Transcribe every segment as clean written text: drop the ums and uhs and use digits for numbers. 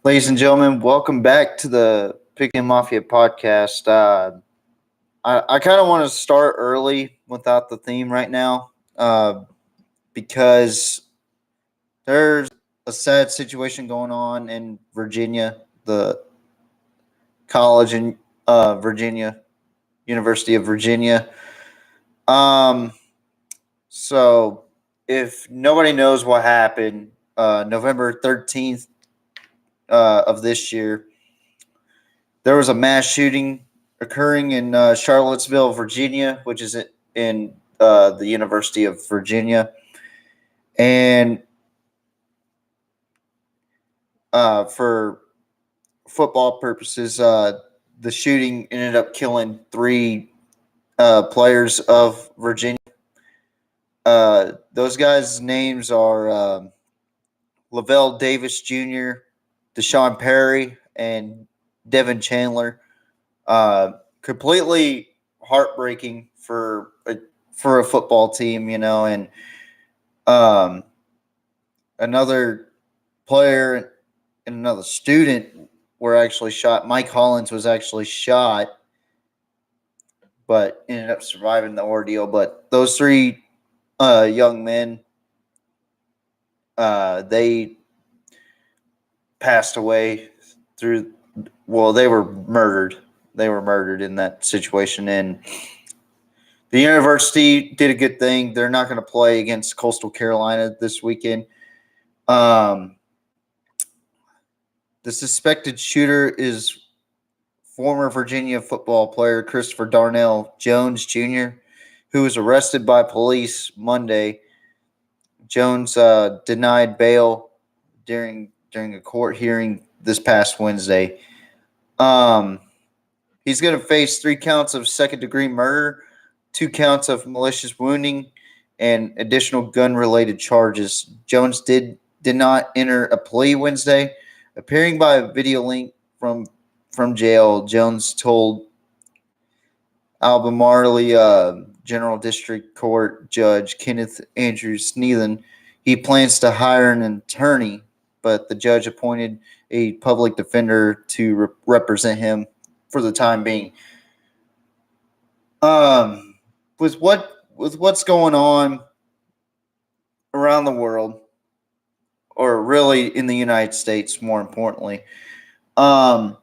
Ladies and gentlemen, welcome back to the Picking Mafia podcast. I kind of want to start early without the theme right now because there's a sad situation going on in Virginia, the college in Virginia, University of Virginia. Um, so, if nobody knows what happened, November 13th of this year, there was a mass shooting occurring in Charlottesville, Virginia, which is in the University of Virginia. And for football purposes, the shooting ended up killing three players of Virginia. Those guys' names are Lavelle Davis Jr., Deshaun Perry, and Devin Chandler. Completely heartbreaking for a football team, and um, another player and another student were actually shot. Mike Hollins was actually shot, but ended up surviving the ordeal. But those three young men, they passed away through. Well, they were murdered. They were murdered in that situation, and the university did a good thing. They're not going to play against Coastal Carolina this weekend. The suspected shooter is former Virginia football player Christopher Darnell Jones Jr., who was arrested by police Monday. Jones denied bail during a court hearing this past Wednesday. He's going to face 3 counts of second-degree murder, 2 counts of malicious wounding, and additional gun-related charges. Jones did not enter a plea Wednesday. Appearing by a video link from jail, Jones told Albemarle General District Court Judge Kenneth Andrews Nealon he plans to hire an attorney, but the judge appointed a public defender to represent him for the time being. With what's going on around the world, or really in the United States, more importantly, I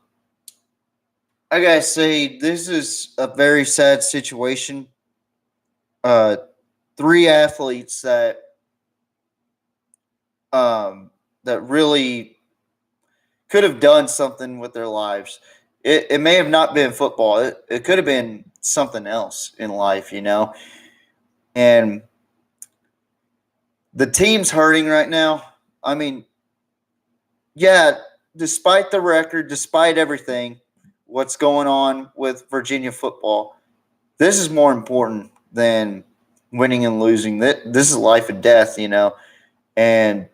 gotta say this is a very sad situation. 3 athletes that really could have done something with their lives. It may have not been football. It could have been something else in life, And the team's hurting right now. I mean, yeah, despite the record, despite everything, what's going on with Virginia football, this is more important than winning and losing. This is life and death, And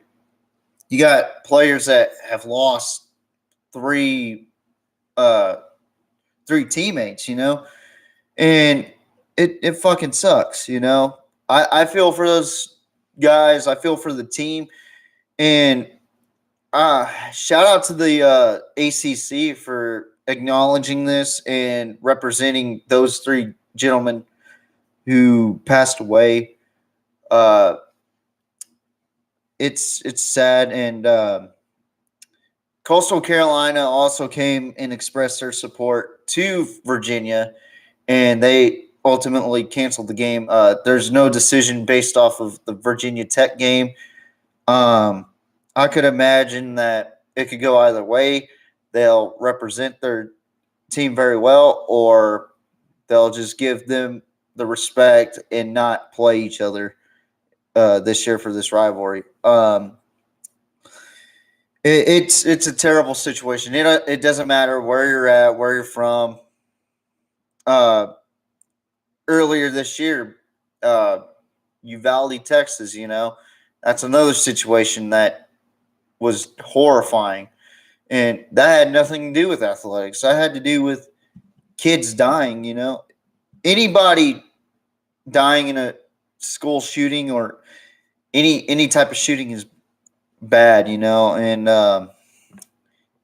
you got players that have lost three teammates, and it fucking sucks, I feel for those guys. I feel for the team, and shout out to the ACC for acknowledging this and representing those 3 gentlemen who passed away. It's sad, and Coastal Carolina also came and expressed their support to Virginia, and they ultimately canceled the game. There's no decision based off of the Virginia Tech game. I could imagine that it could go either way. They'll represent their team very well, or they'll just give them the respect and not play each other this year for this rivalry. It's a terrible situation. It doesn't matter where you're at, where you're from. Earlier this year, Uvalde, Texas, that's another situation that was horrifying, and that had nothing to do with athletics. That had to do with kids dying. Anybody dying in a school shooting or any type of shooting is bad, and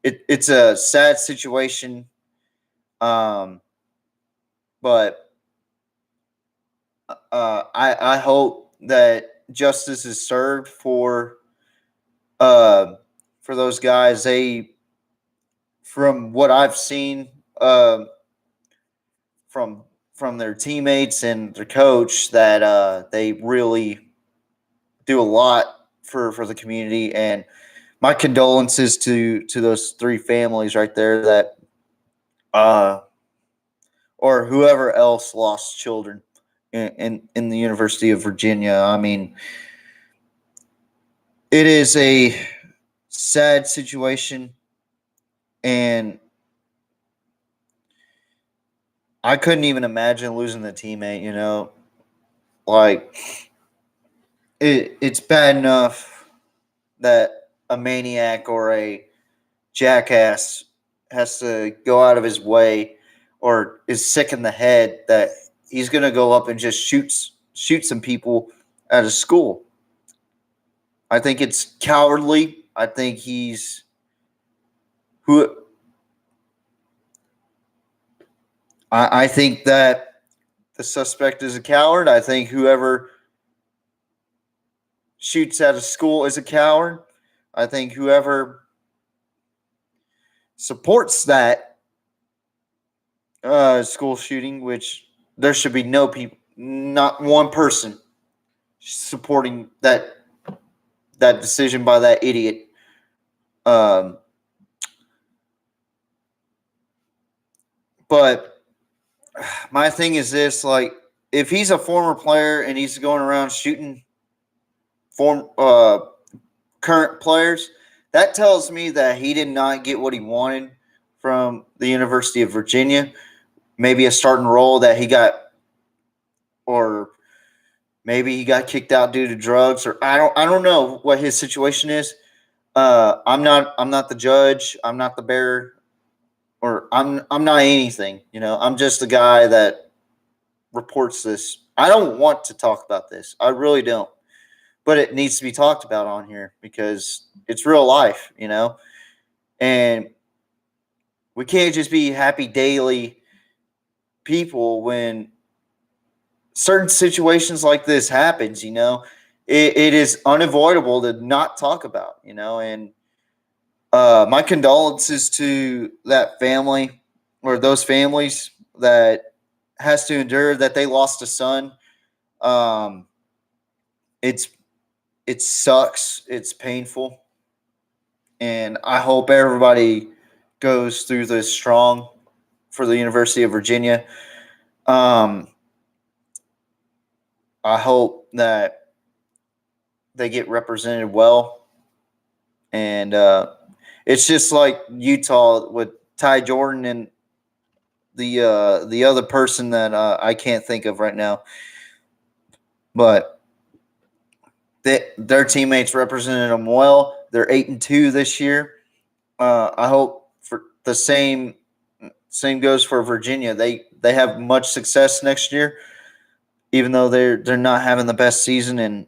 it's a sad situation, but I hope that justice is served uh, for those guys. From what I've seen, from their teammates and their coach, that they really do a lot for the community. And my condolences to those three families right there that uh, or whoever else lost children in the University of Virginia. I mean, it is a sad situation, and I couldn't even imagine losing the teammate. Like it's bad enough that a maniac or a jackass has to go out of his way or is sick in the head that he's going to go up and just shoot some people at a school. I think it's cowardly. I think who I think that the suspect is a coward. I think whoever shoots at a school is a coward. I think whoever supports that school shooting, which there should be no people, not one person supporting that decision by that idiot. Um, but my thing is this: like, if he's a former player and he's going around shooting current players, that tells me that he did not get what he wanted from the University of Virginia. Maybe a starting role that he got, or maybe he got kicked out due to drugs, or I don't know what his situation is. I'm not the judge. I'm not the bearer, or I'm not anything. I'm just the guy that reports this. I don't want to talk about this. I really don't. But it needs to be talked about on here because it's real life, and we can't just be happy daily people when certain situations like this happens. It is unavoidable to not talk about, and my condolences to that family or those families that has to endure that they lost a son. um it's it sucks, it's painful, and I hope everybody goes through this strong for the University of Virginia. Um, I hope that they get represented well, and it's just like Utah with Ty Jordan and the other person that I can't think of right now, but their teammates represented them well. They're 8-2 this year. I hope for the same goes for Virginia. They have much success next year, even though they're not having the best season.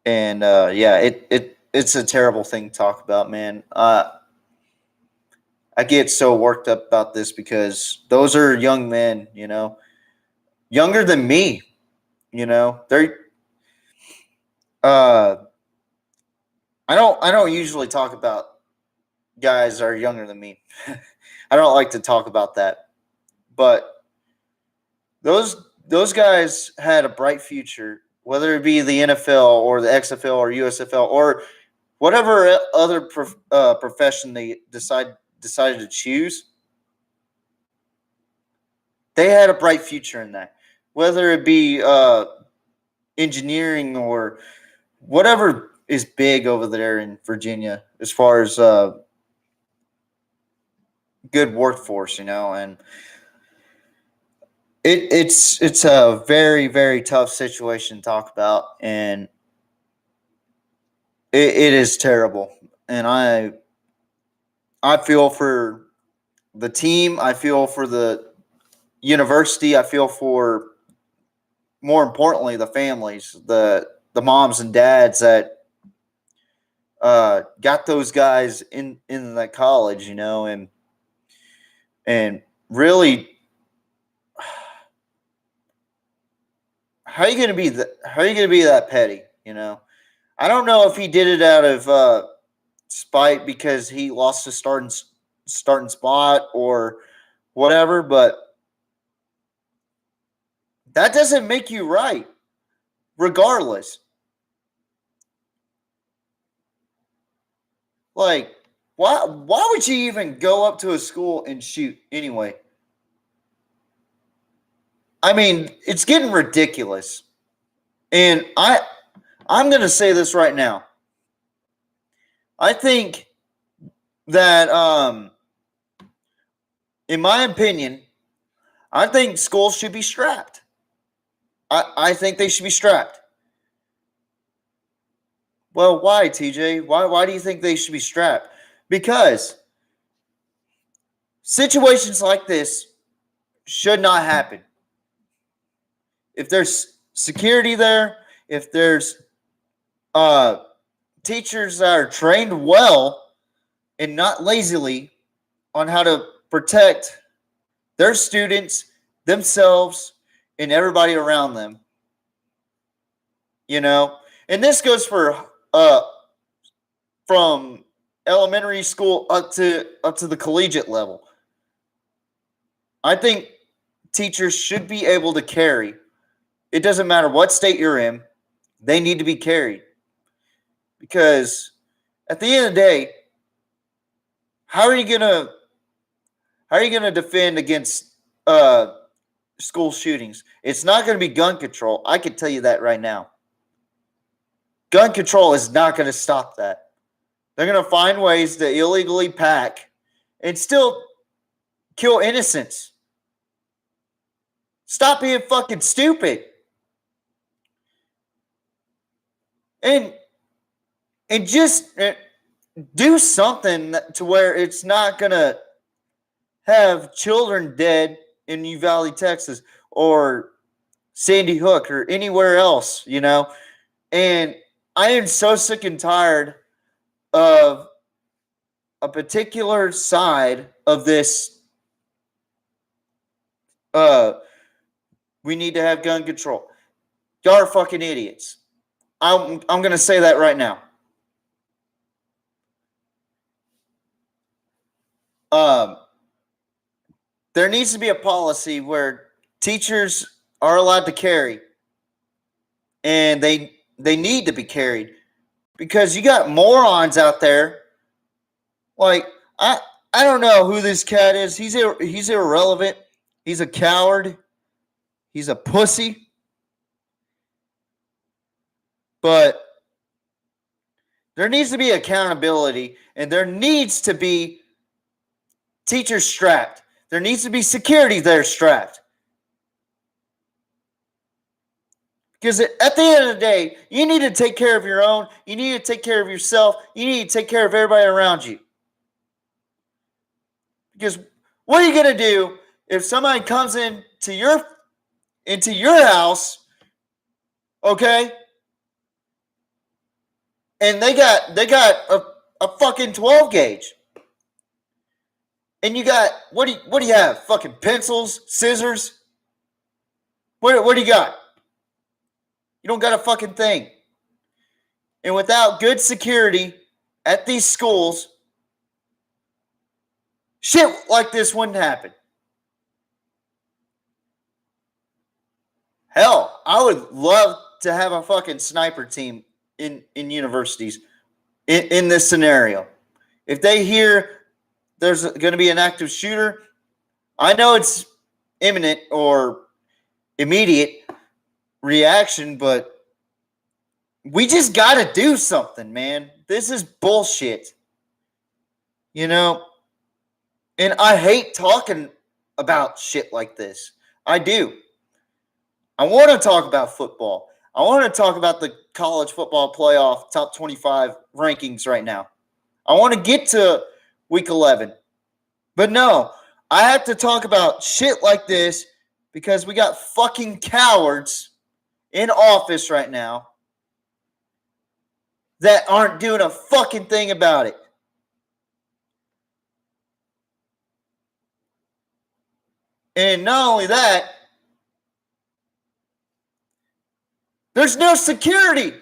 And yeah, it's a terrible thing to talk about, man. I get so worked up about this because those are young men, younger than me. They're uh, I don't usually talk about guys that are younger than me. I don't like to talk about that, but those guys had a bright future, whether it be the NFL or the XFL or USFL or whatever other profession they decided to choose. They had a bright future in that, whether it be engineering or whatever is big over there in Virginia as far as good workforce, and it's a very, very tough situation to talk about, and it is terrible. And I feel for the team, I feel for the university, I feel for, more importantly, the families, the moms and dads that got those guys in that college, and really, how are you going to be that petty? I don't know if he did it out of spite because he lost his starting spot or whatever, but that doesn't make you right, regardless. Like, why would you even go up to a school and shoot anyway? I mean, it's getting ridiculous. And I'm going to say this right now. I think that in my opinion, I think schools should be strapped. I think they should be strapped. Well, why, TJ? Why do you think they should be strapped? Because situations like this should not happen. If there's security there, if there's teachers that are trained well and not lazily on how to protect their students, themselves, and everybody around them, and this goes for from elementary school up to the collegiate level. I think teachers should be able to carry. It doesn't matter what state you're in, they need to be carried. Because at the end of the day, how are you gonna defend against school shootings? It's not going to be gun control. I can tell you that right now. Gun control is not going to stop that. They're going to find ways to illegally pack and still kill innocents. Stop being fucking stupid. And just do something to where it's not going to have children dead in Uvalde, Texas, or Sandy Hook, or anywhere else, And I am so sick and tired of a particular side of this. We need to have gun control. Y'all are fucking idiots. I'm going to say that right now. There needs to be a policy where teachers are allowed to carry, and they need to be carried, because you got morons out there. Like, I don't know who this cat is. He's irrelevant. He's a coward. He's a pussy. But there needs to be accountability, and there needs to be teachers strapped. There needs to be security there strapped. Because at the end of the day, you need to take care of your own. You need to take care of yourself. You need to take care of everybody around you. Because what are you going to do if somebody comes into your house, okay, and they got a fucking 12 gauge, and you got what do you have? Fucking pencils, scissors. What do you got? You don't got a fucking thing. And without good security at these schools, shit like this wouldn't happen. Hell, I would love to have a fucking sniper team in universities in this scenario. If they hear there's going to be an active shooter, I know it's imminent or immediate reaction, but we just got to do something, man. This is bullshit. And I hate talking about shit like this. I do. I want to talk about football. I want to talk about the college football playoff top 25 rankings right now. I want to get to week 11. But no, I have to talk about shit like this because we got fucking cowards in office right now that aren't doing a fucking thing about it. And not only that, there's no security.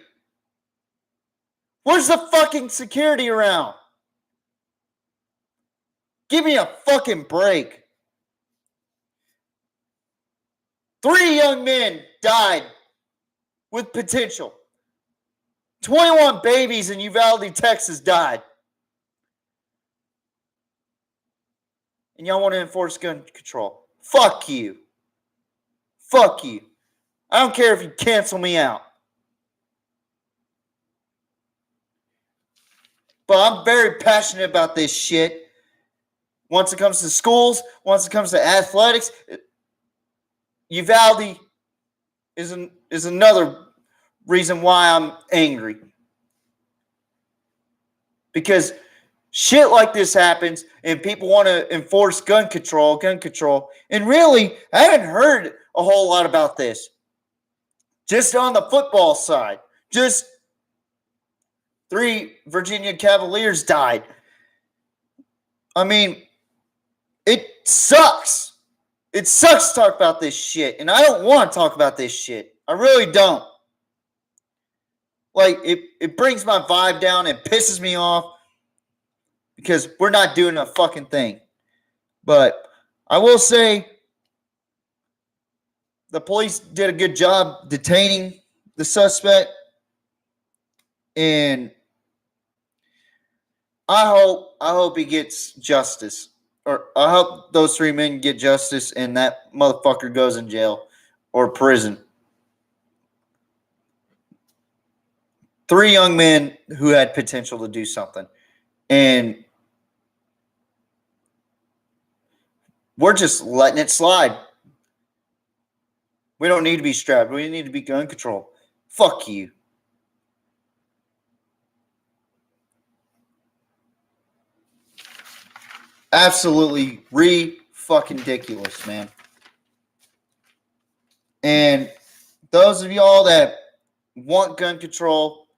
Where's the fucking security around? Give me a fucking break. 3 young men died with potential. 21 babies in Uvalde, Texas died. And y'all want to enforce gun control. Fuck you. Fuck you. I don't care if you cancel me out. But I'm very passionate about this shit. Once it comes to schools, once it comes to athletics, Uvalde is another reason why I'm angry. Because shit like this happens and people want to enforce gun control. And really, I haven't heard a whole lot about this. Just on the football side, just 3 Virginia Cavaliers died. I mean, it sucks. It sucks to talk about this shit. And I don't want to talk about this shit. I really don't. Like, it brings my vibe down and pisses me off because we're not doing a fucking thing. But I will say the police did a good job detaining the suspect. And I hope he gets justice. Or I hope those 3 men get justice and that motherfucker goes in jail or prison. 3 young men who had potential to do something. And we're just letting it slide. We don't need to be strapped. We need to be gun control. Fuck you. Absolutely fucking ridiculous, man. And those of y'all that want gun control,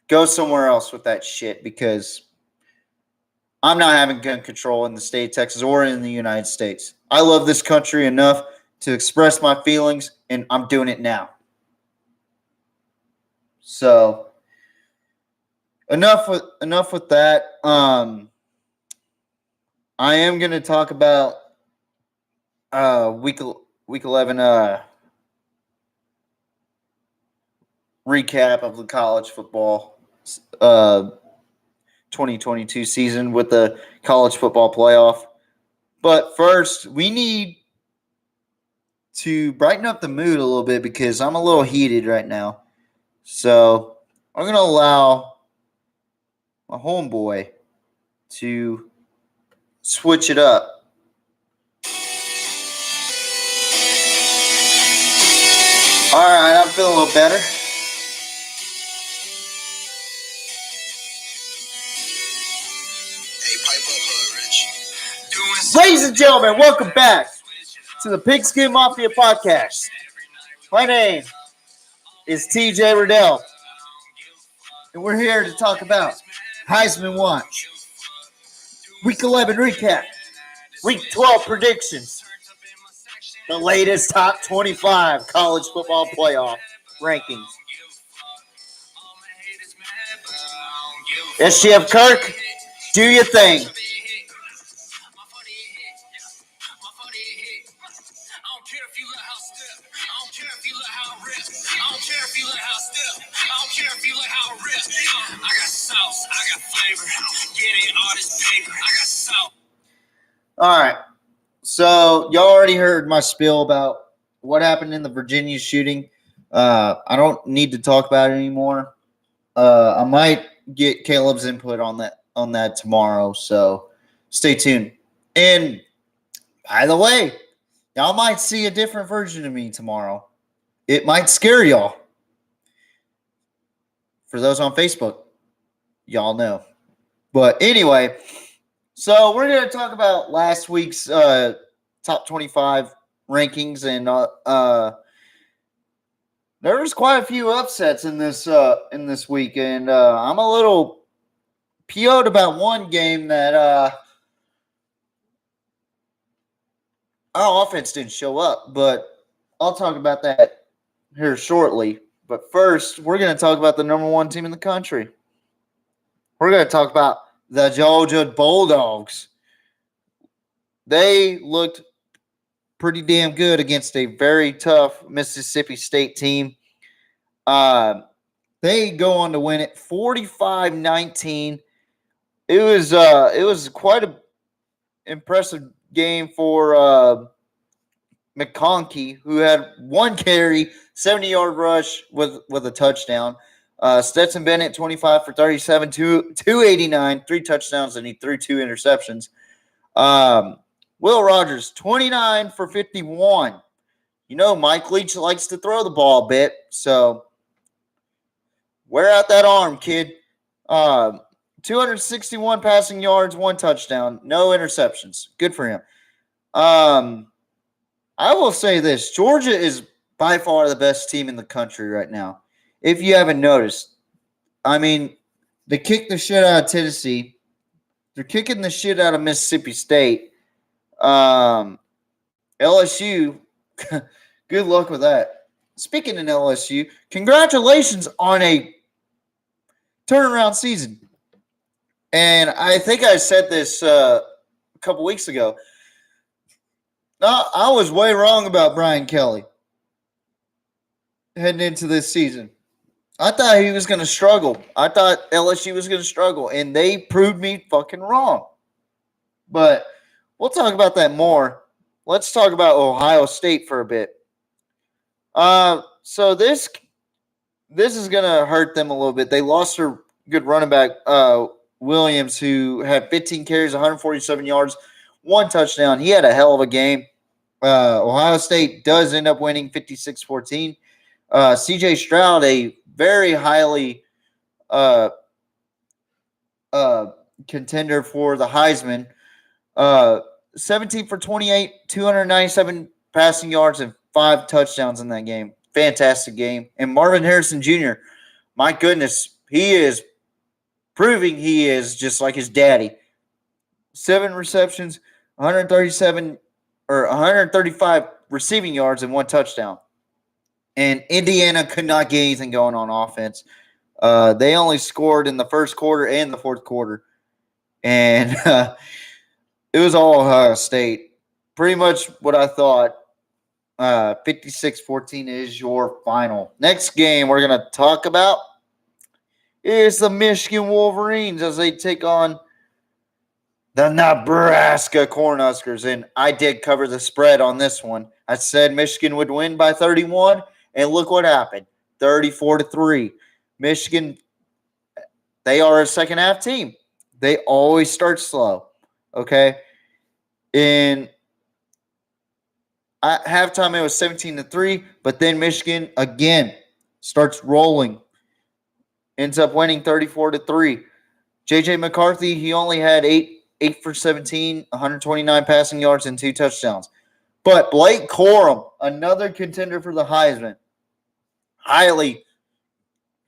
go somewhere else with that shit because I'm not having gun control in the state of Texas or in the United States. I love this country enough to express my feelings, and I'm doing it now. So enough with that. I am going to talk about week 11 recap of the college football 2022 season with the college football playoff. But first, we need to brighten up the mood a little bit because I'm a little heated right now. So I'm going to allow my homeboy to switch it up. All right, I'm feeling a little better. Ladies and gentlemen, welcome back to the Pigskin Mafia podcast. My name is TJ Riddell, and we're here to talk about Heisman Watch, Week 11 recap, Week 12 predictions, the latest top 25 college football playoff rankings. SGF Kirk, do your thing. All right. So y'all already heard my spiel about what happened in the Virginia shooting. I don't need to talk about it anymore. I might get Caleb's input on that tomorrow. So stay tuned. And by the way, y'all might see a different version of me tomorrow. It might scare y'all. For those on Facebook, y'all know. But anyway, so we're going to talk about last week's top 25 rankings. And There was quite a few upsets in this week, and I'm a little PO'd about one game that our offense didn't show up, but I'll talk about that here shortly. But first, we're going to talk about the number one team in the country. We're going to talk about the Georgia Bulldogs. They looked pretty damn good against a very tough Mississippi State team. They go on to win it 45-19. It was quite an impressive game for McConkey, who had one carry, 70-yard rush with a touchdown. Stetson Bennett, 25 for 37, 289, 3 touchdowns, and he threw 2 interceptions. Will Rogers, 29 for 51. You know, Mike Leach likes to throw the ball a bit, so wear out that arm, kid. 261 passing yards, 1 touchdown, no interceptions. Good for him. I will say this. Georgia is by far the best team in the country right now. If you haven't noticed. I mean, they kicked the shit out of Tennessee. They're kicking the shit out of Mississippi State. LSU, good luck with that. Speaking in LSU, congratulations on a turnaround season. And I think I said this a couple weeks ago. No, I was way wrong about Brian Kelly heading into this season. I thought he was going to struggle. I thought LSU was going to struggle, and they proved me fucking wrong. But we'll talk about that more. Let's talk about Ohio State for a bit. So this is going to hurt them a little bit. They lost their good running back, Williams, who had 15 carries, 147 yards, 1 touchdown. He had a hell of a game. Ohio State does end up winning 56-14. CJ Stroud, a very highly contender for the Heisman. 17 for 28, 297 passing yards, and 5 touchdowns in that game. Fantastic game. And Marvin Harrison Jr., my goodness, he is proving he is just like his daddy. 7 receptions, 135 receiving yards, and 1 touchdown. And Indiana could not get anything going on offense. They only scored in the first quarter and the fourth quarter. And it was all Ohio State. Pretty much what I thought. 56-14 is your final. Next game we're going to talk about is the Michigan Wolverines as they take on the Nebraska Cornhuskers. And I did cover the spread on this one. I said Michigan would win by 31, and look what happened. 34-3. Michigan, they are a second half team. They always start slow. Okay? In at halftime, it was 17-3, but then Michigan again starts rolling. Ends up winning 34-3. J.J. McCarthy, he only had 8 for 17, 129 passing yards, and 2 touchdowns. But Blake Corum, another contender for the Heisman,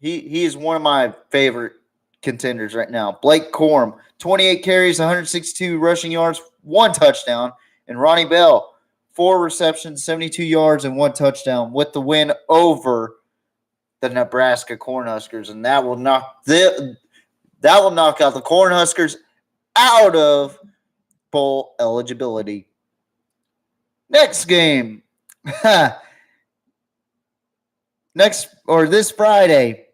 he is one of my favorite contenders right now. Blake Corum, 28 carries, 162 rushing yards, 1 touchdown. And Ronnie Bell, 4 receptions, 72 yards, and 1 touchdown with the win over the Nebraska Cornhuskers. And that will knock out the Cornhuskers out of bowl eligibility. Next game. This Friday.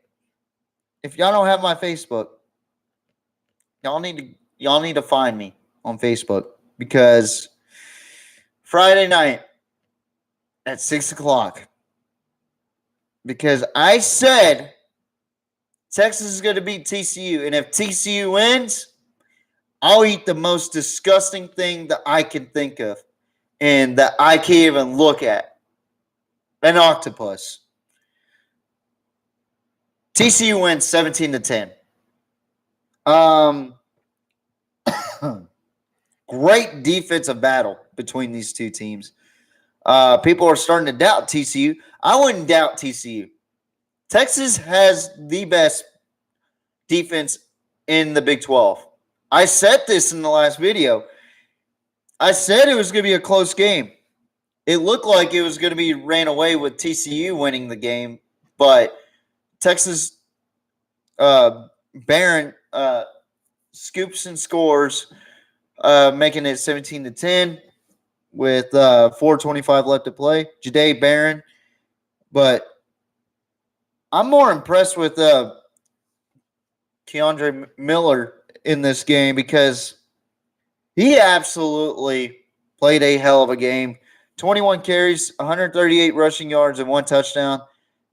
If y'all don't have my Facebook, y'all need to find me on Facebook, because Friday night at 6:00, because I said Texas is going to beat TCU, and if TCU wins, I'll eat the most disgusting thing that I can think of and that I can't even look at. An octopus. TCU wins 17-10. Great defensive battle between these two teams. People are starting to doubt TCU. I wouldn't doubt TCU. Texas has the best defense in the Big 12. I said this in the last video. I said it was going to be a close game. It looked like it was going to be ran away with TCU winning the game, but Texas Barron scoops and scores, making it 17-10 with 4:25 left to play. Jahdae Barron, but I'm more impressed with Keandre Miller in this game because he absolutely played a hell of a game. 21 carries, 138 rushing yards, and 1 touchdown.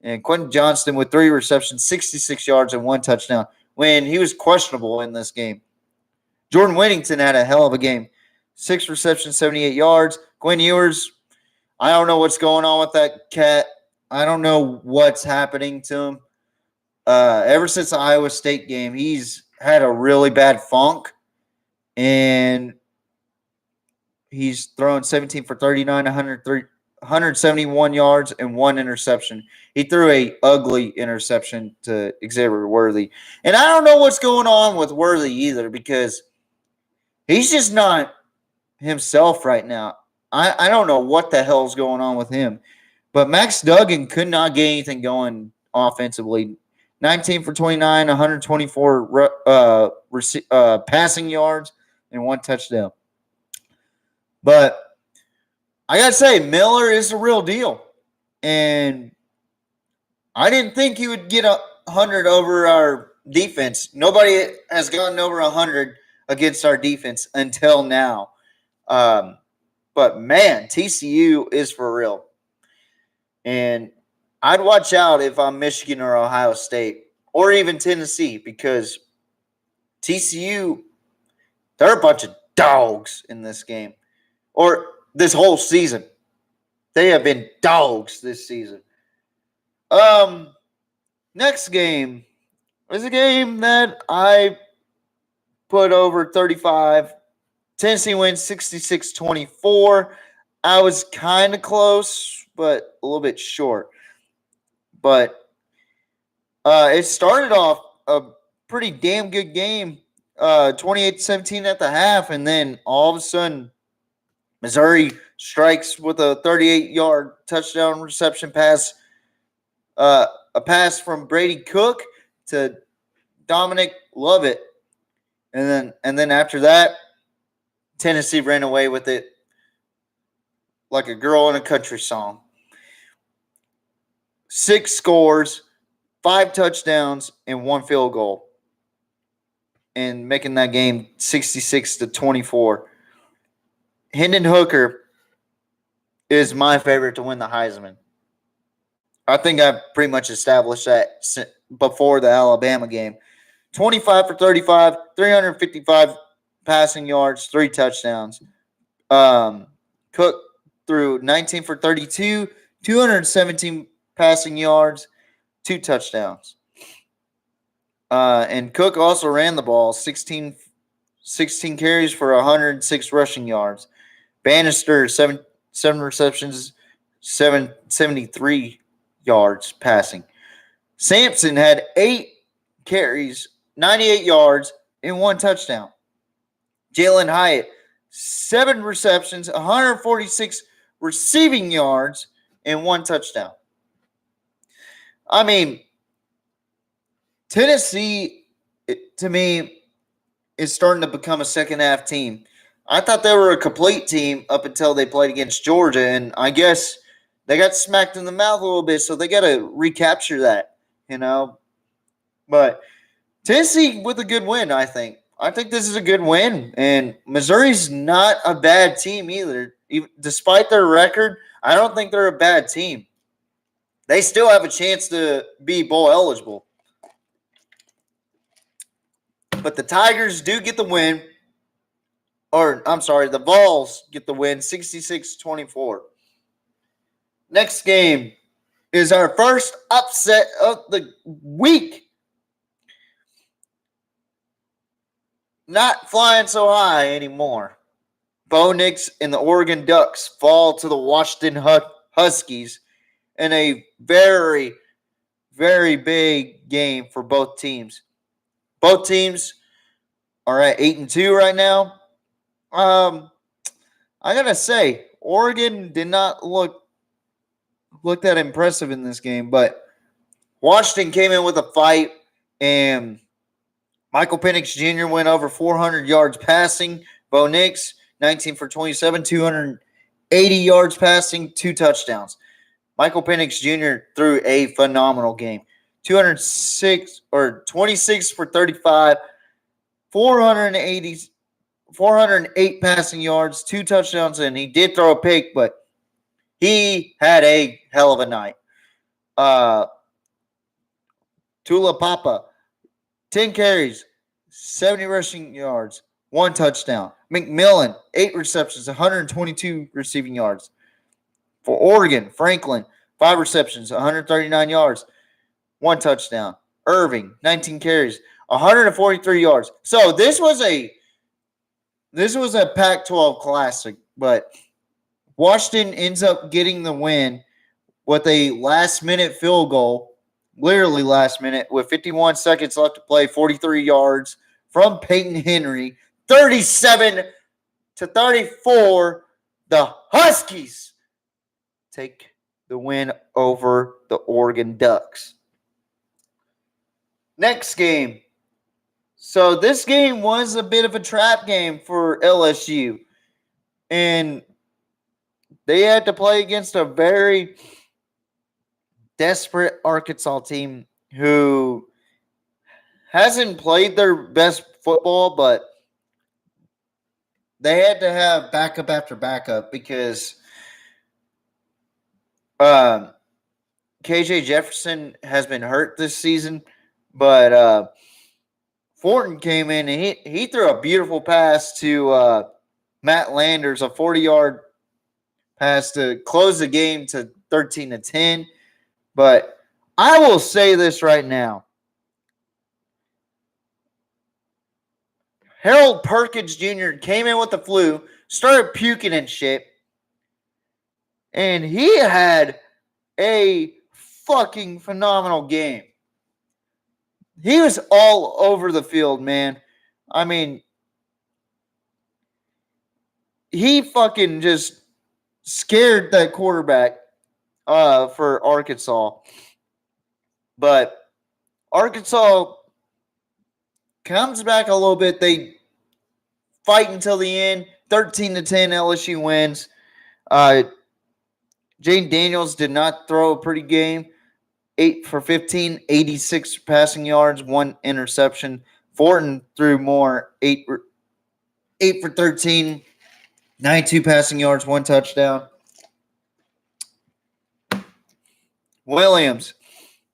And Quentin Johnston with 3 receptions, 66 yards, and 1 touchdown when he was questionable in this game. Jordan Whittington had a hell of a game. 6 receptions, 78 yards. Quinn Ewers, I don't know what's going on with that cat. I don't know what's happening to him. Ever since the Iowa State game, he's had a really bad funk. And he's thrown 17 for 39, 171 yards, and 1 interception. He threw a ugly interception to Xavier Worthy. And I don't know what's going on with Worthy either because he's just not himself right now. I don't know what the hell's going on with him. But Max Duggan could not get anything going offensively. 19 for 29, 124 passing yards, and 1 touchdown. But I got to say, Miller is the real deal. And I didn't think he would get 100 over our defense. Nobody has gotten over 100 against our defense until now. But, man, TCU is for real. And I'd watch out if I'm Michigan or Ohio State or even Tennessee because TCU, they're a bunch of dogs in this game or this whole season. They have been dogs this season. Next game is a game that I put over 35. Tennessee wins 66-24. I was kind of close, but a little bit short. But it started off a pretty damn good game, 28-17 at the half, and then all of a sudden, Missouri strikes with a 38-yard touchdown reception pass, a pass from Brady Cook to Dominic Lovett, and then after that, Tennessee ran away with it like a girl in a country song. 6 scores, 5 touchdowns, and 1 field goal, and making that game 66-24. Hendon Hooker is my favorite to win the Heisman. I think I've pretty much established that before the Alabama game. 25 for 35, 355 passing yards, 3 touchdowns. Cook threw 19 for 32, 217 passing yards, 2 touchdowns. And Cook also ran the ball, 16 carries for 106 rushing yards. Bannister, 7 receptions, 73 yards passing. Sampson had 8 carries, 98 yards, and 1 touchdown. Jalen Hyatt, 7 receptions, 146 receiving yards, and 1 touchdown. I mean, Tennessee, to me, is starting to become a second-half team. I thought they were a complete team up until they played against Georgia, and I guess they got smacked in the mouth a little bit, so they got to recapture that, you know. But Tennessee with a good win, I think. I think this is a good win, and Missouri's not a bad team either. Despite their record, I don't think they're a bad team. They still have a chance to be bowl eligible. But the Tigers do get the win. Or, I'm sorry, the Vols get the win, 66-24. Next game is our first upset of the week. Not flying so high anymore. Bo Nix and the Oregon Ducks fall to the Washington Huskies in a very, very big game for both teams. Both teams are at 8-2 right now. I gotta say, Oregon did not look that impressive in this game, but Washington came in with a fight, and Michael Penix Jr. went over 400 yards passing. Bo Nix, 19 for 27, 280 yards passing, 2 touchdowns. Michael Penix Jr. threw a phenomenal game. 26 for 35, 408 passing yards, 2 touchdowns, and he did throw a pick, but he had a hell of a night. Tula Papa, 10 carries, 70 rushing yards, 1 touchdown. McMillan, 8 receptions, 122 receiving yards. For Oregon, Franklin, 5 receptions, 139 yards, 1 touchdown. Irving, 19 carries, 143 yards. So this was a Pac-12 classic, but Washington ends up getting the win with a last-minute field goal, literally last minute, with 51 seconds left to play, 43 yards from Peyton Henry, 37-34. The Huskies take the win over the Oregon Ducks. Next game. So this game was a bit of a trap game for LSU. And they had to play against a very desperate Arkansas team who hasn't played their best football, but they had to have backup after backup because KJ Jefferson has been hurt this season, but Fortin came in and he threw a beautiful pass to Matt Landers, a 40-yard pass to close the game to 13-10. But I will say this right now. Harold Perkins Jr. came in with the flu, started puking and shit, and he had a fucking phenomenal game. He was all over the field, man. I mean, he fucking just scared that quarterback for Arkansas. But Arkansas comes back a little bit. They fight until the end. 13-10, LSU wins. Jane Daniels did not throw a pretty game. 8 for 15, 86 passing yards, 1 interception. Fortin threw more. 8 for 13, 92 passing yards, 1 touchdown. Williams,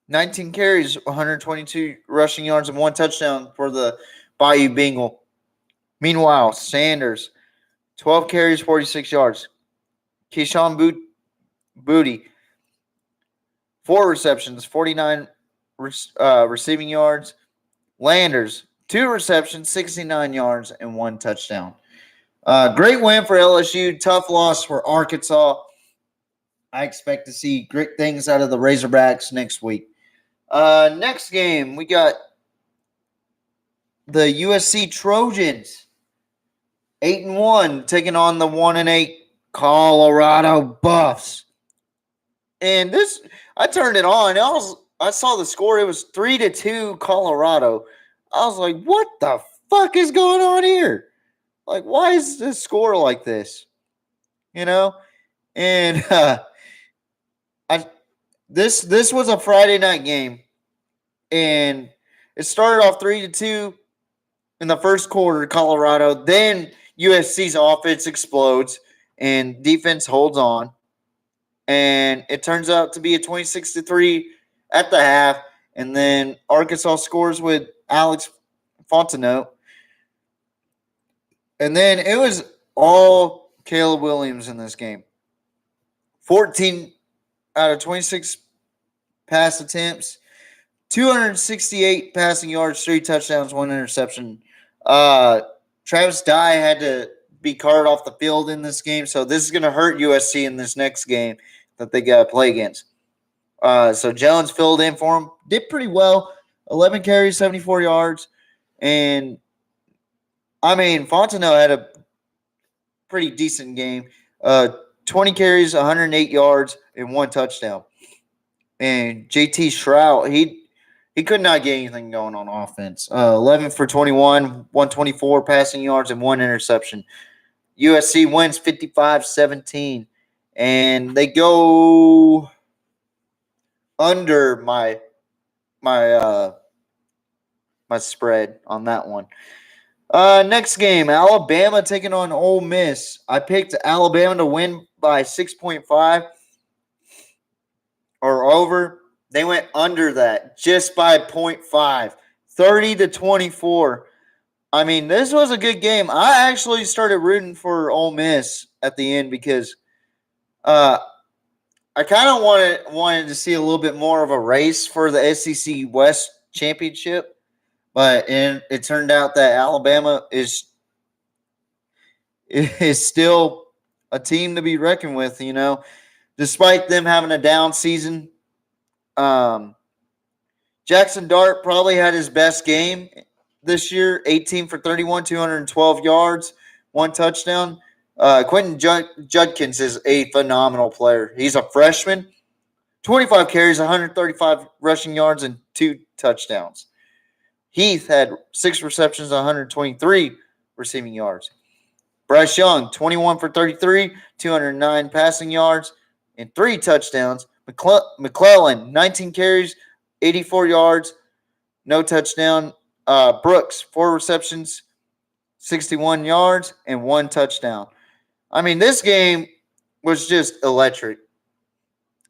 19 carries, 122 rushing yards, and 1 touchdown for the Bayou Bengal. Meanwhile, Sanders, 12 carries, 46 yards. Keyshawn Booty, 4 receptions, 49 receiving yards. Landers, 2 receptions, 69 yards, and 1 touchdown. Great win for LSU. Tough loss for Arkansas. I expect to see great things out of the Razorbacks next week. Next game, we got the USC Trojans, 8-1, taking on the 1-8 Colorado Buffs. And this, I turned it on. I saw the score. It was 3-2 Colorado. I was like, what the fuck is going on here? Like, why is this score like this? You know? And this was a Friday night game. And it started off 3-2 in the first quarter, Colorado. Then USC's offense explodes and defense holds on. And it turns out to be a 26-3 at the half. And then Arkansas scores with Alex Fontenot. And then it was all Caleb Williams in this game. 14 out of 26 pass attempts, 268 passing yards, 3 touchdowns, 1 interception. Travis Dye had to be carted off the field in this game. So this is going to hurt USC in this next game that they got to play against. So Jones filled in for him. Did pretty well. 11 carries, 74 yards. And, I mean, Fontenot had a pretty decent game. 20 carries, 108 yards, and 1 touchdown. And JT Shroud, he could not get anything going on offense. 11 for 21, 124 passing yards, and 1 interception. USC wins 55-17. And they go under my spread on that one. Next game, Alabama taking on Ole Miss. I picked Alabama to win by 6.5 or over. They went under that just by 0.5, 30-24. I mean, this was a good game. I actually started rooting for Ole Miss at the end because I kind of wanted to see a little bit more of a race for the SEC West championship. But it turned out that Alabama is still a team to be reckoned with, despite them having a down season. Jackson Dart probably had his best game this year, 18 for 31, 212 yards, 1 touchdown. Quentin Judkins is a phenomenal player. He's a freshman, 25 carries, 135 rushing yards, and 2 touchdowns. Heath had 6 receptions, 123 receiving yards. Bryce Young, 21 for 33, 209 passing yards, and 3 touchdowns. McClellan, 19 carries, 84 yards, no touchdown. Brooks, 4 receptions, 61 yards, and 1 touchdown. I mean, this game was just electric.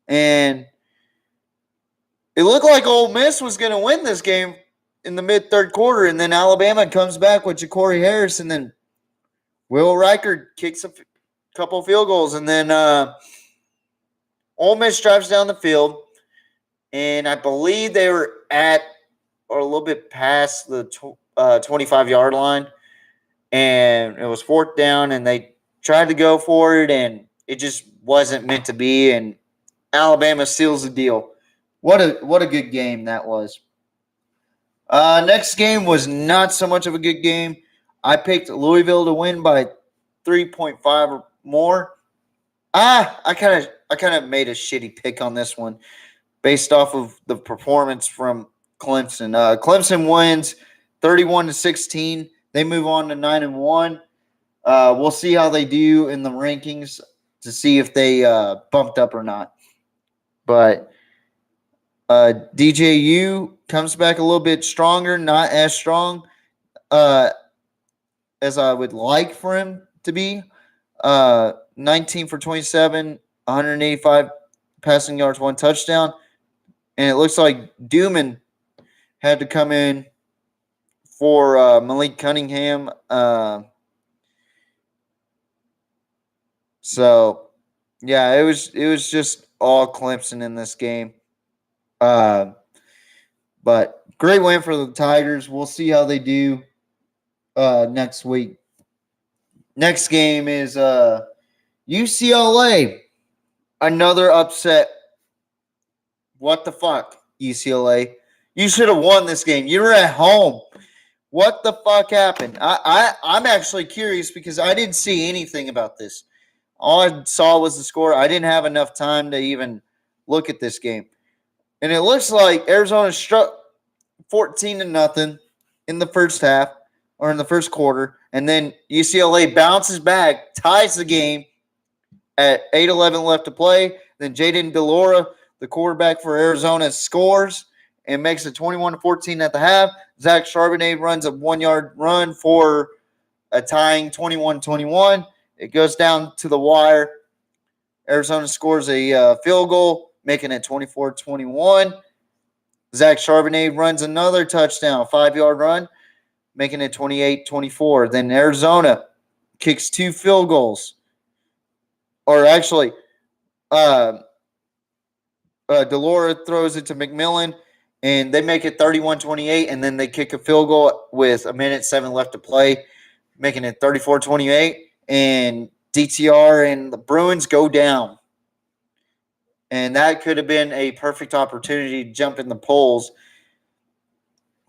And it looked like Ole Miss was going to win this game in the mid-third quarter, and then Alabama comes back with Ja'Cory Harris, and then Will Riker kicks a couple field goals, and then Ole Miss drives down the field, and I believe they were at or a little bit past the 25-yard line, and it was 4th down, and they tried to go for it, and it just wasn't meant to be, and Alabama seals the deal. What a good game that was. Next game was not so much of a good game. I picked Louisville to win by 3.5 or more. I kind of made a shitty pick on this one based off of the performance from Clemson. Clemson wins 31-16. They move on to 9-1. We'll see how they do in the rankings to see if they bumped up or not. But DJU comes back a little bit stronger, not as strong as I would like for him to be. 19 for 27, 185 passing yards, 1 touchdown. And it looks like Duman had to come in for Malik Cunningham. So, yeah, it was just all Clemson in this game. But great win for the Tigers. We'll see how they do next week. Next game is UCLA. Another upset. What the fuck, UCLA? You should have won this game. You were at home. What the fuck happened? I'm actually curious because I didn't see anything about this. All I saw was the score. I didn't have enough time to even look at this game. And it looks like Arizona struck 14-0 in the first half or in the first quarter. And then UCLA bounces back, ties the game at 8:11 left to play. Then Jaden DeLora, the quarterback for Arizona, scores and makes it 21-14 at the half. Zach Charbonnet runs a 1-yard run for a tying 21-21. It goes down to the wire. Arizona scores a field goal, making it 24-21. Zach Charbonnet runs another touchdown, 5-yard run, making it 28-24. Then Arizona kicks 2 field goals. Or actually, DeLora throws it to McMillan, and they make it 31-28, and then they kick a field goal with 1:07 left to play, making it 34-28. and DTR and the Bruins go down. And that could have been a perfect opportunity to jump in the polls,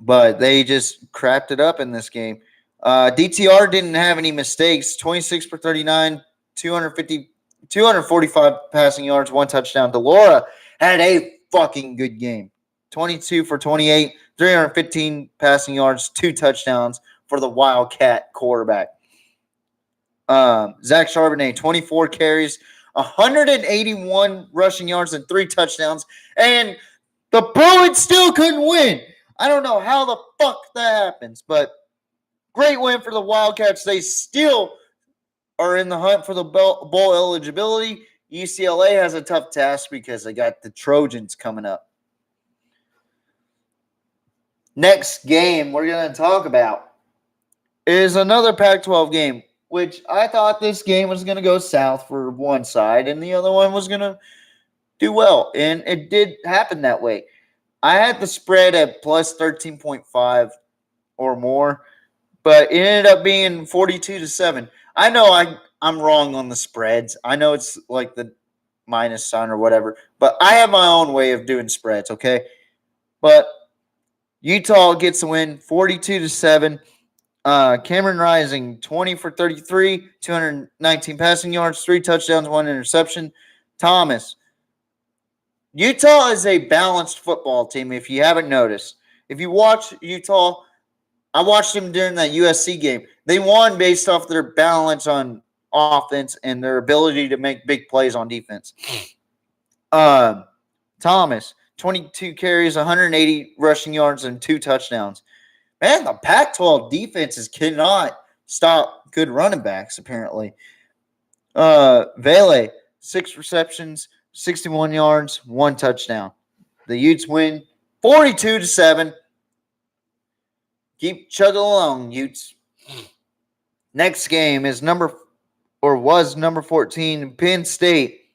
but they just crapped it up in this game. DTR didn't have any mistakes. 26 for 39, 245 passing yards, 1 touchdown. Delora had a fucking good game. 22 for 28, 315 passing yards, 2 touchdowns for the Wildcat quarterback. Zach Charbonnet, 24 carries, 181 rushing yards, and 3 touchdowns. And the Bruins still couldn't win. I don't know how the fuck that happens, but great win for the Wildcats. They still are in the hunt for the bowl eligibility. UCLA has a tough task because they got the Trojans coming up. Next game we're going to talk about is another Pac-12 game, which I thought this game was going to go south for one side and the other one was going to do well. And it did happen that way. I had the spread at plus 13.5 or more, but it ended up being 42-7. I know I'm wrong on the spreads. I know it's like the minus sign or whatever, but I have my own way of doing spreads, okay? But Utah gets the win 42-7. Cameron Rising, 20 for 33, 219 passing yards, 3 touchdowns, 1 interception. Thomas. Utah is a balanced football team, if you haven't noticed. If you watch Utah, I watched them during that USC game. They won based off their balance on offense and their ability to make big plays on defense. Thomas, 22 carries, 180 rushing yards, and 2 touchdowns. Man, the Pac-12 defenses cannot stop good running backs, apparently. Vele, 6 receptions, 61 yards, 1 touchdown. The Utes win 42-7. Keep chugging along, Utes. Next game is number 14, Penn State,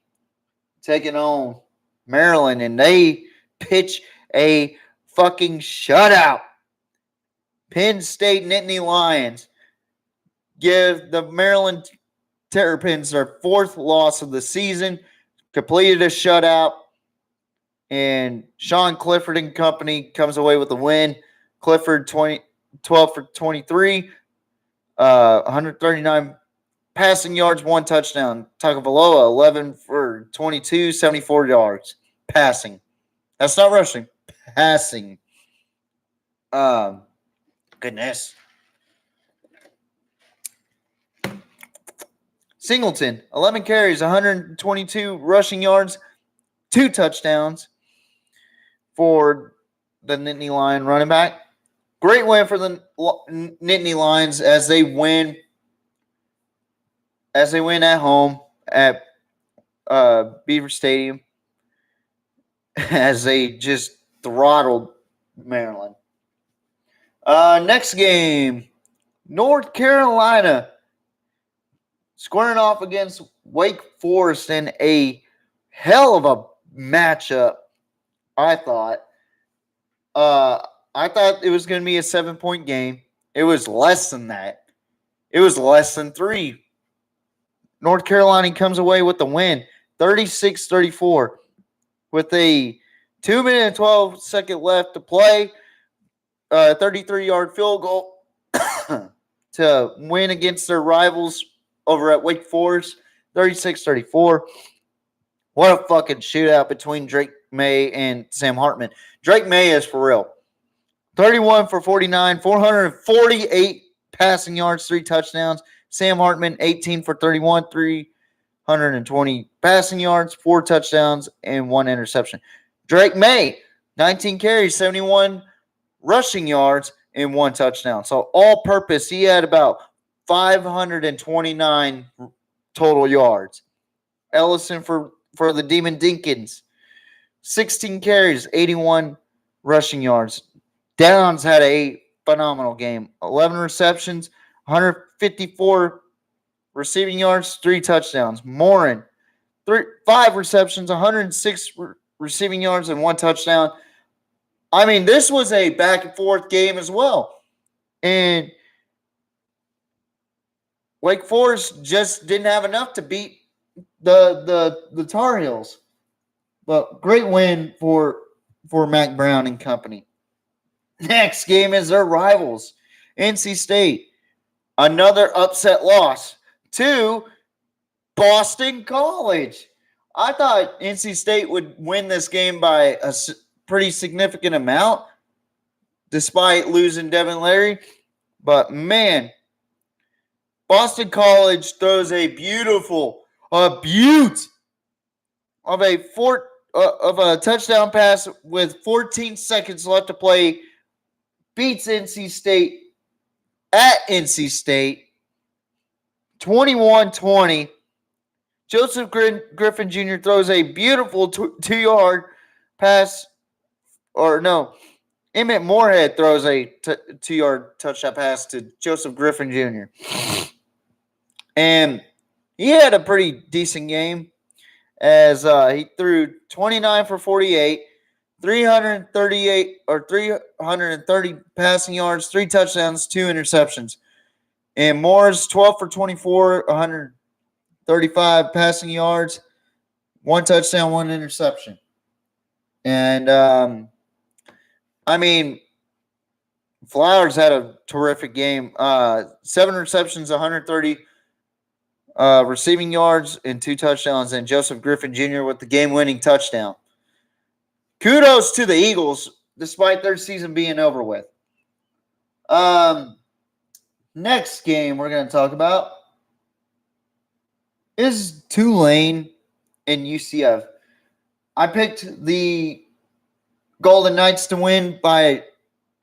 taking on Maryland, and they pitch a fucking shutout. Penn State Nittany Lions give the Maryland Terrapins their 4th loss of the season, completed a shutout, and Sean Clifford and company comes away with the win. Clifford 12 for 23, 139 passing yards, 1 touchdown. Tagovailoa 11 for 22, 74 yards passing. That's not rushing, passing. Goodness. Singleton, 11 carries, 122 rushing yards, 2 touchdowns for the Nittany Lion running back. Great win for the Nittany Lions as they win at home at Beaver Stadium as they just throttled Maryland. Next game, North Carolina squaring off against Wake Forest in a hell of a matchup, I thought. I thought it was going to be a 7-point game. It was less than that. It was less than 3. North Carolina comes away with the win, 36-34, with a 2-minute and 12-second left to play. 33-yard field goal to win against their rivals over at Wake Forest, 36-34. What a fucking shootout between Drake May and Sam Hartman. Drake May is for real. 31 for 49, 448 passing yards, 3 touchdowns. Sam Hartman, 18 for 31, 320 passing yards, 4 touchdowns, and 1 interception. Drake May, 19 carries, 71 rushing yards, and 1 touchdown. So all purpose, he had about 529 total yards. Ellison for the Demon Dinkins, 16 carries, 81 rushing yards. Downs had a phenomenal game. 11 receptions, 154 receiving yards, 3 touchdowns. Morin, 5 receptions, 106 receiving yards, and 1 touchdown. I mean, this was a back-and-forth game as well. And Wake Forest just didn't have enough to beat the Tar Heels. But great win for Mac Brown and company. Next game is their rivals, NC State. Another upset loss to Boston College. I thought NC State would win this game by a pretty significant amount, despite losing Devin Leary. But man, Boston College throws a beaut of a touchdown pass with 14 seconds left to play. Beats NC State at NC State 21-20. Joseph Griffin Jr. throws a beautiful 2-yard pass. Or no, Emmett Moorhead throws a 2-yard touchdown pass to Joseph Griffin Jr. And he had a pretty decent game as he threw 29 for 48, 330 passing yards, 3 touchdowns, 2 interceptions. And Moore's 12 for 24, 135 passing yards, 1 touchdown, 1 interception. And Flowers had a terrific game. 7 receptions, 130 receiving yards, and 2 touchdowns. And Joseph Griffin Jr. with the game-winning touchdown. Kudos to the Eagles, despite their season being over with. Next game we're going to talk about is Tulane and UCF. I picked the Golden Knights to win by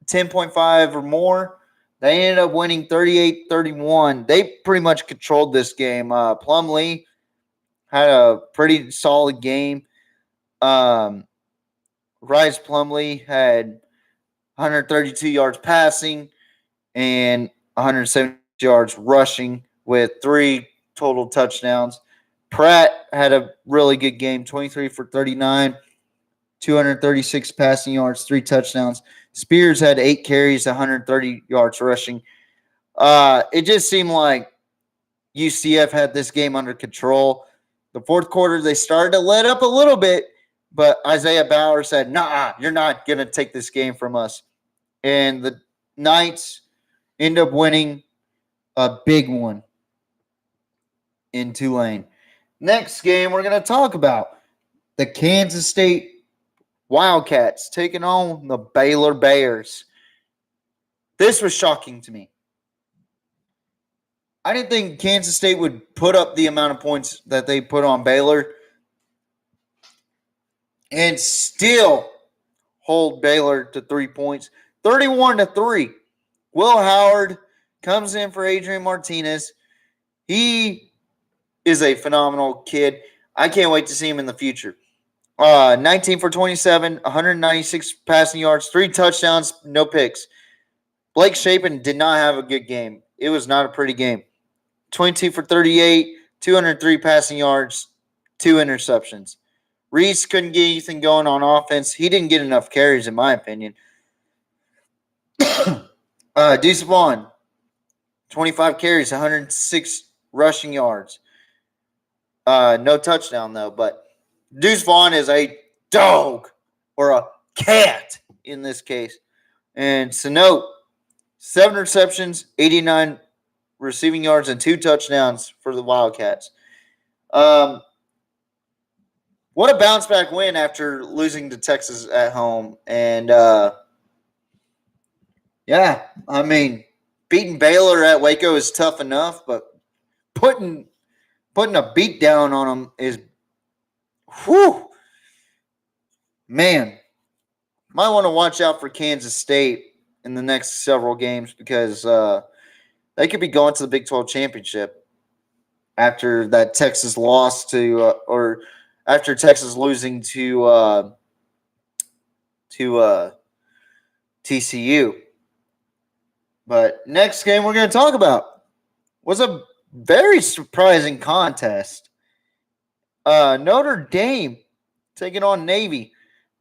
10.5 or more. They ended up winning 38-31. They pretty much controlled this game. Plumlee had a pretty solid game. Rise Plumlee had 132 yards passing and 170 yards rushing with 3 total touchdowns. Pratt had a really good game, 23 for 39, 236 passing yards, 3 touchdowns. Spears had 8 carries, 130 yards rushing. It just seemed like UCF had this game under control. The fourth quarter, they started to let up a little bit, but Isaiah Bauer said, "Nah, you're not going to take this game from us." And the Knights end up winning a big one in Tulane. Next game we're going to talk about, the Kansas State Wildcats taking on the Baylor Bears. This was shocking to me. I didn't think Kansas State would put up the amount of points that they put on Baylor and still hold Baylor to 3 points. 31-3. Will Howard comes in for Adrian Martinez. He is a phenomenal kid. I can't wait to see him in the future. 19 for 27, 196 passing yards, 3 touchdowns, no picks. Blake Shapen did not have a good game. It was not a pretty game. 22 for 38, 203 passing yards, 2 interceptions. Reese couldn't get anything going on offense. He didn't get enough carries, in my opinion. Deuce Vaughn, 25 carries, 106 rushing yards. No touchdown, though, but Deuce Vaughn is a dog or a cat in this case. And Sanote, 7 receptions, 89 receiving yards, and 2 touchdowns for the Wildcats. What a bounce back win after losing to Texas at home. And beating Baylor at Waco is tough enough, but putting a beat down on them is, whew, man. Might want to watch out for Kansas State in the next several games because they could be going to the Big 12 championship after that Texas loss to or after Texas losing to TCU. But next game we're going to talk about was a very surprising contest. Notre Dame taking on Navy,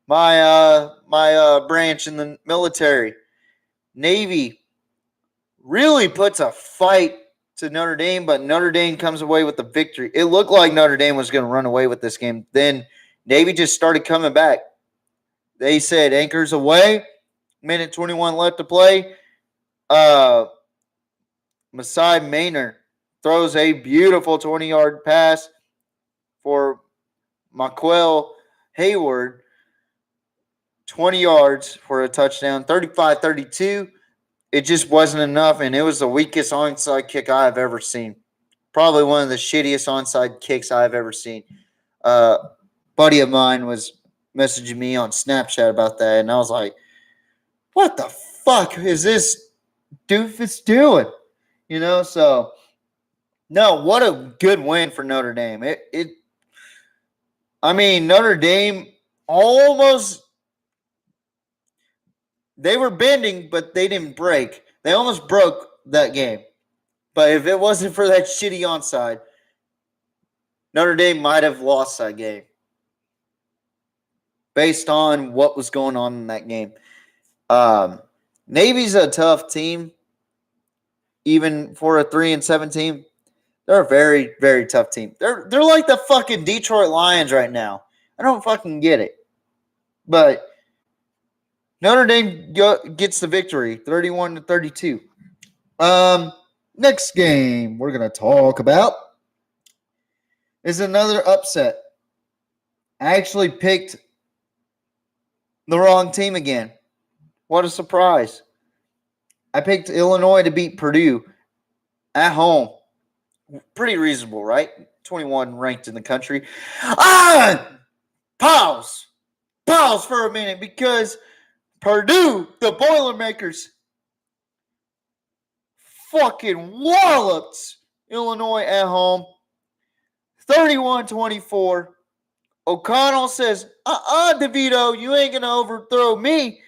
my branch in the military. Navy really puts a fight to Notre Dame, but Notre Dame comes away with the victory. It looked like Notre Dame was going to run away with this game. Then Navy just started coming back. They said anchors away. Minute 21 left to play. Masai Maynard throws a beautiful 20-yard pass for Maquel Hayward. 20 yards for a touchdown, 35-32. It just wasn't enough, and it was the weakest onside kick I've ever seen. Probably one of the shittiest onside kicks I've ever seen. Buddy of mine was messaging me on Snapchat about that, and I was like, what the fuck is this doofus doing? You know, so no, what a good win for Notre Dame. Notre Dame almost, they were bending, but they didn't break. They almost broke that game. But if it wasn't for that shitty onside, Notre Dame might have lost that game based on what was going on in that game. Navy's a tough team, even for a 3-7 team. They're a very, very tough team. They're like the fucking Detroit Lions right now. I don't fucking get it. But Notre Dame gets the victory, 31-32. Next game we're going to talk about is another upset. I actually picked the wrong team again. What a surprise. I picked Illinois to beat Purdue at home. Pretty reasonable, right? 21 ranked in the country. Pause for a minute, because Purdue, the Boilermakers, fucking walloped Illinois at home. 31-24. O'Connell says, DeVito, you ain't going to overthrow me.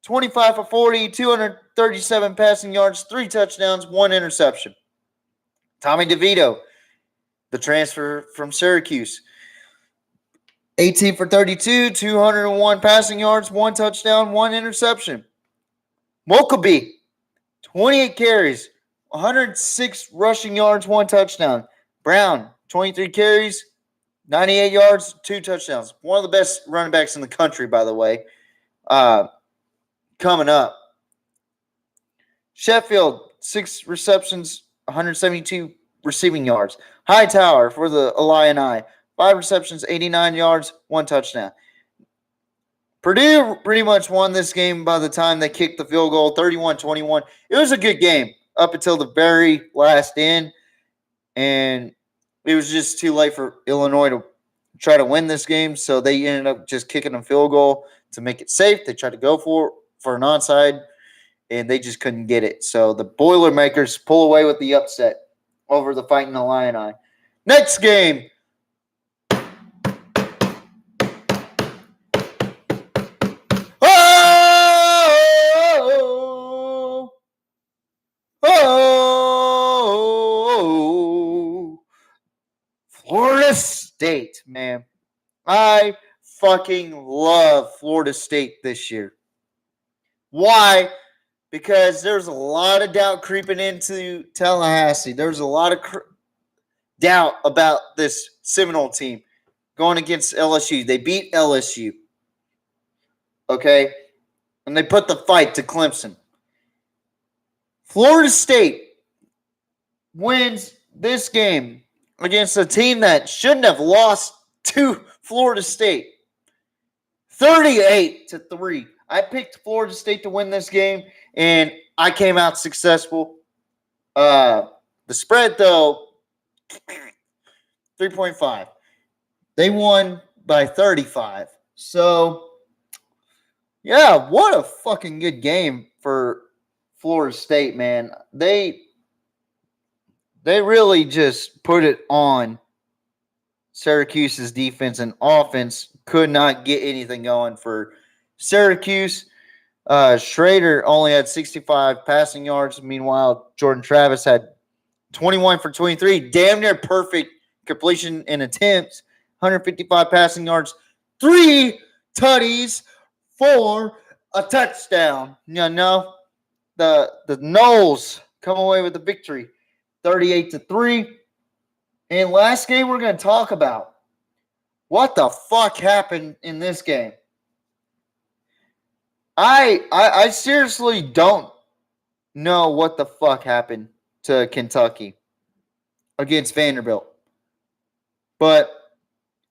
25 for 40, 237 passing yards, 3 touchdowns, 1 interception. Tommy DeVito, the transfer from Syracuse, 18 for 32, 201 passing yards, 1 touchdown, 1 interception. Mokabe, 28 carries, 106 rushing yards, 1 touchdown. Brown, 23 carries, 98 yards, 2 touchdowns. One of the best running backs in the country, by the way. Coming up. Sheffield, 6 receptions, 172 receiving yards. Hightower for the Illini, 5 receptions, 89 yards, 1 touchdown. Purdue pretty much won this game by the time they kicked the field goal, 31-21. It was a good game up until the very last end, and it was just too late for Illinois to try to win this game, so they ended up just kicking a field goal to make it safe. They tried to go for an onside, and they just couldn't get it. So the Boilermakers pull away with the upset over the Fighting Illini. Next game. Florida State, man. I fucking love Florida State this year. Why? Because there's a lot of doubt creeping into Tallahassee. There's a lot of doubt about this Seminole team going against LSU. They beat LSU. Okay? And they put the fight to Clemson. Florida State wins this game against a team that shouldn't have lost to Florida State. 38-3. I picked Florida State to win this game, and I came out successful. The spread, though, 3.5. They won by 35. So, yeah, what a fucking good game for Florida State, man. They really just put it on Syracuse's defense and offense. Could not get anything going for Syracuse. Schrader only had 65 passing yards. Meanwhile, Jordan Travis had 21 for 23. Damn near perfect completion and attempts. 155 passing yards. 3 tutties for a touchdown. You know, the Noles, come away with the victory, 38-3. And last game we're going to talk about. What the fuck happened in this game? I seriously don't know what the fuck happened to Kentucky against Vanderbilt. But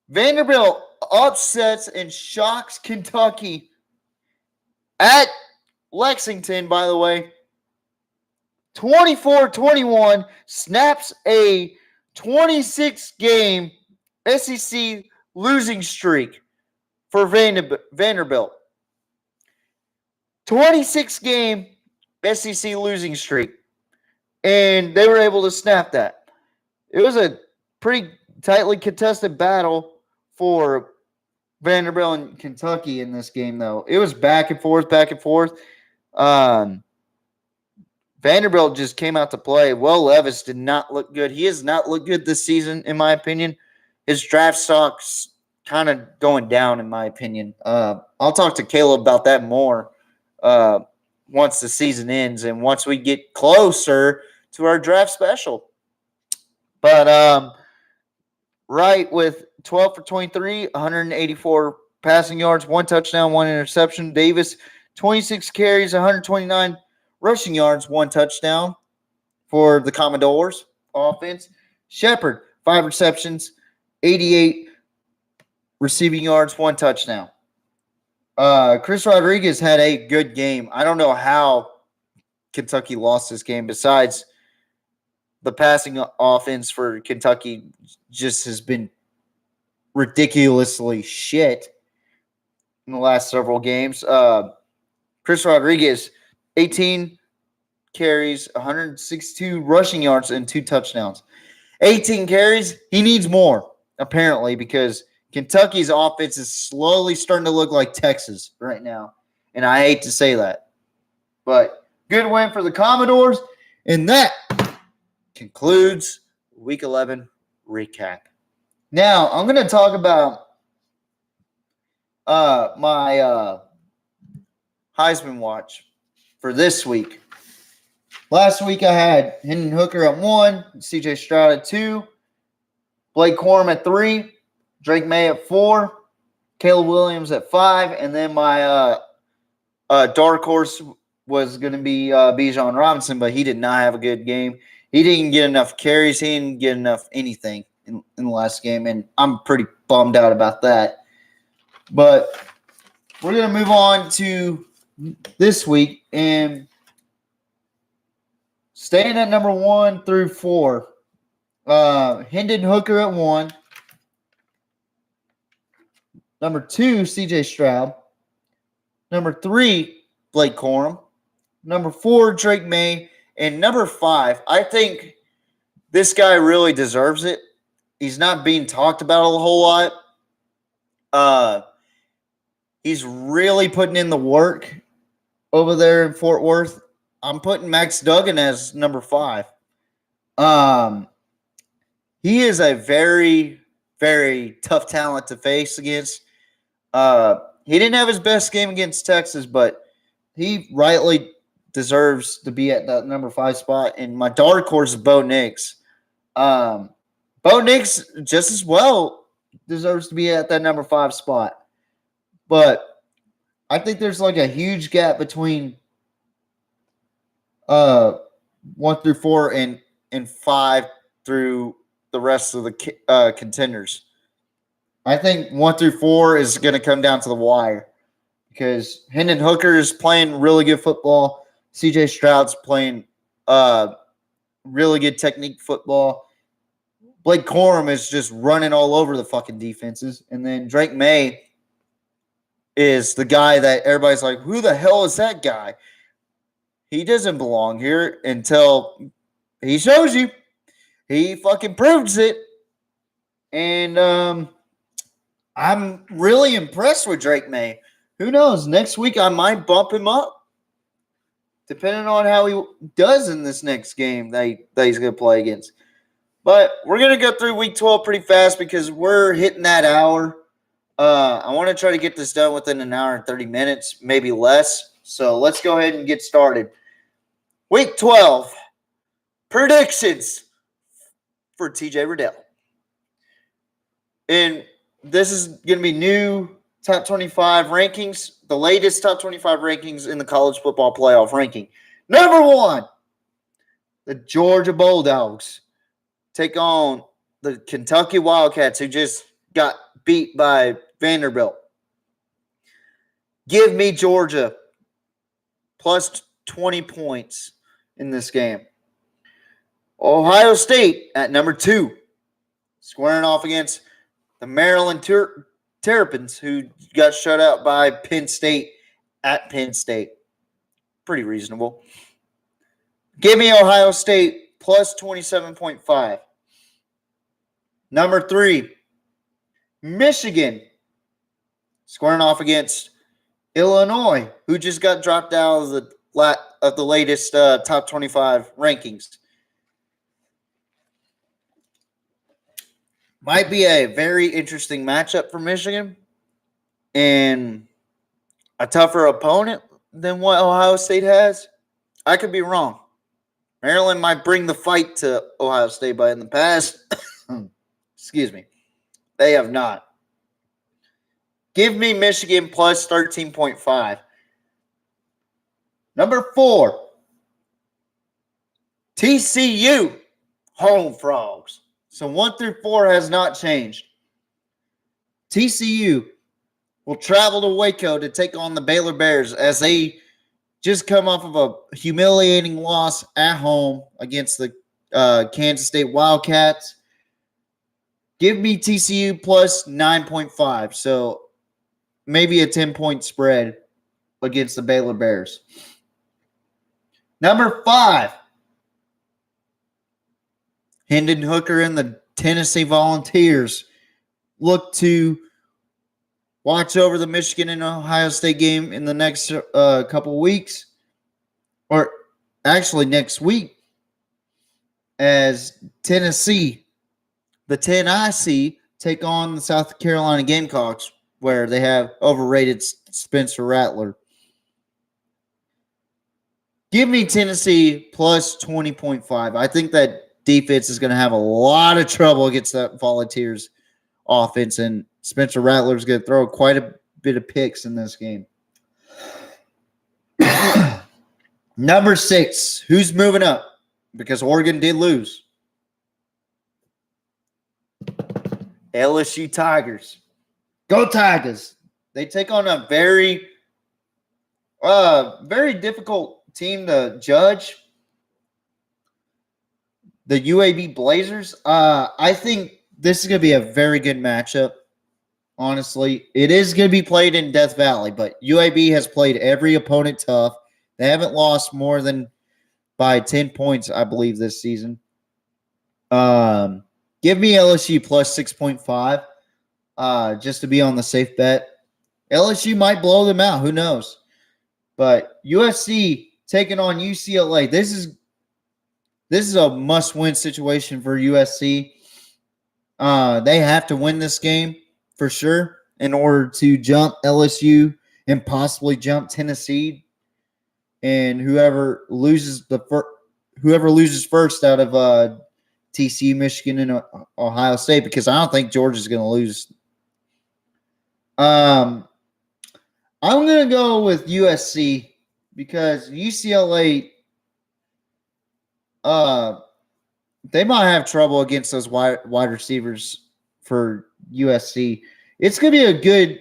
Vanderbilt upsets and shocks Kentucky at Lexington, by the way. 24-21, snaps a 26-game SEC losing streak for Vanderbilt. 26-game SEC losing streak. And they were able to snap that. It was a pretty tightly contested battle for Vanderbilt and Kentucky in this game, though. It was back and forth. Vanderbilt just came out to play. Will Levis did not look good. He has not looked good this season, in my opinion. His draft stock's kind of going down, in my opinion. I'll talk to Caleb about that more once the season ends and once we get closer to our draft special. But Wright with 12 for 23, 184 passing yards, 1 touchdown, 1 interception. Davis, 26 carries, 129 rushing yards, 1 touchdown for the Commodores offense. Shepard, 5 receptions, 88 receiving yards, 1 touchdown. Chris Rodriguez had a good game. I don't know how Kentucky lost this game besides the passing offense for Kentucky just has been ridiculously shit in the last several games. Chris Rodriguez, 18 carries, 162 rushing yards, and 2 touchdowns. 18 carries. He needs more, apparently, because Kentucky's offense is slowly starting to look like Texas right now. And I hate to say that. But good win for the Commodores. And that concludes Week 11 recap. Now, I'm going to talk about my Heisman watch for this week. Last week I had Hendon Hooker at 1, CJ Stroud at 2, Blake Corum at 3, Drake May at 4, Caleb Williams at 5, and then my dark horse was going to be Bijan Robinson, but he did not have a good game. He didn't get enough carries. He didn't get enough anything in the last game, and I'm pretty bummed out about that. But we're going to move on to this week, and staying at number 1 through 4, Hendon Hooker at 1. Number 2, CJ Stroud. Number 3, Blake Corum. Number 4, Drake May. And number 5, I think this guy really deserves it. He's not being talked about a whole lot. He's really putting in the work over there in Fort Worth. I'm putting Max Duggan as number 5. He is a very, very tough talent to face against. He didn't have his best game against Texas, but he rightly deserves to be at that number 5 spot. And my dark horse is Bo Nix. Bo Nix just as well deserves to be at that number 5 spot. But I think there's like a huge gap between 1 through 4 and 5 through the rest of the contenders. I think 1 through 4 is going to come down to the wire because Hendon Hooker is playing really good football. CJ Stroud's playing really good technique football. Blake Corum is just running all over the fucking defenses. And then Drake May is the guy that everybody's like, who the hell is that guy? He doesn't belong here until he shows you. He fucking proves it. And I'm really impressed with Drake May. Who knows? Next week I might bump him up. Depending on how he does in this next game that he's going to play against. But we're going to go through Week 12 pretty fast because we're hitting that hour. I want to try to get this done within an hour and 30 minutes, maybe less. So let's go ahead and get started. Week 12. predictions for TJ Riddell. And this is going to be new top 25 rankings, the latest top 25 rankings in the college football playoff ranking. Number 1, the Georgia Bulldogs take on the Kentucky Wildcats, who just got beat by Vanderbilt. Give me Georgia plus 20 points in this game. Ohio State at number 2, squaring off against the Maryland Terrapins, who got shut out by Penn State at Penn State. Pretty reasonable. Give me Ohio State plus 27.5. Number 3, Michigan, squaring off against Illinois, who just got dropped out of the latest top 25 rankings. Might be a very interesting matchup for Michigan and a tougher opponent than what Ohio State has. I could be wrong. Maryland might bring the fight to Ohio State, but in the past, excuse me, they have not. Give me Michigan plus 13.5. Number 4, TCU, Home Frogs. So 1 through 4 has not changed. TCU will travel to Waco to take on the Baylor Bears as they just come off of a humiliating loss at home against the Kansas State Wildcats. Give me TCU plus 9.5. So maybe a 10-point spread against the Baylor Bears. Number 5, Hendon Hooker and the Tennessee Volunteers look to watch over the Michigan and Ohio State game in the next couple weeks, or actually next week, as Tennessee, the 10IC, take on the South Carolina Gamecocks, where they have overrated Spencer Rattler. Give me Tennessee plus 20.5. I think that defense is going to have a lot of trouble against that Volunteers offense, and Spencer Rattler is going to throw quite a bit of picks in this game. Number 6, who's moving up? Because Oregon did lose. LSU Tigers. Go Tigers. They take on a very difficult team to judge, the UAB Blazers. I think this is going to be a very good matchup, honestly. It is going to be played in Death Valley, but UAB has played every opponent tough. They haven't lost more than by 10 points, I believe, this season. Give me LSU plus 6.5 just to be on the safe bet. LSU might blow them out. Who knows? But USC taking on UCLA. This is a must-win situation for USC. They have to win this game for sure in order to jump LSU and possibly jump Tennessee. And whoever loses first out of TCU, Michigan, and Ohio State, because I don't think Georgia's going to lose. I'm going to go with USC because UCLA, they might have trouble against those wide receivers for USC. It's going to be a good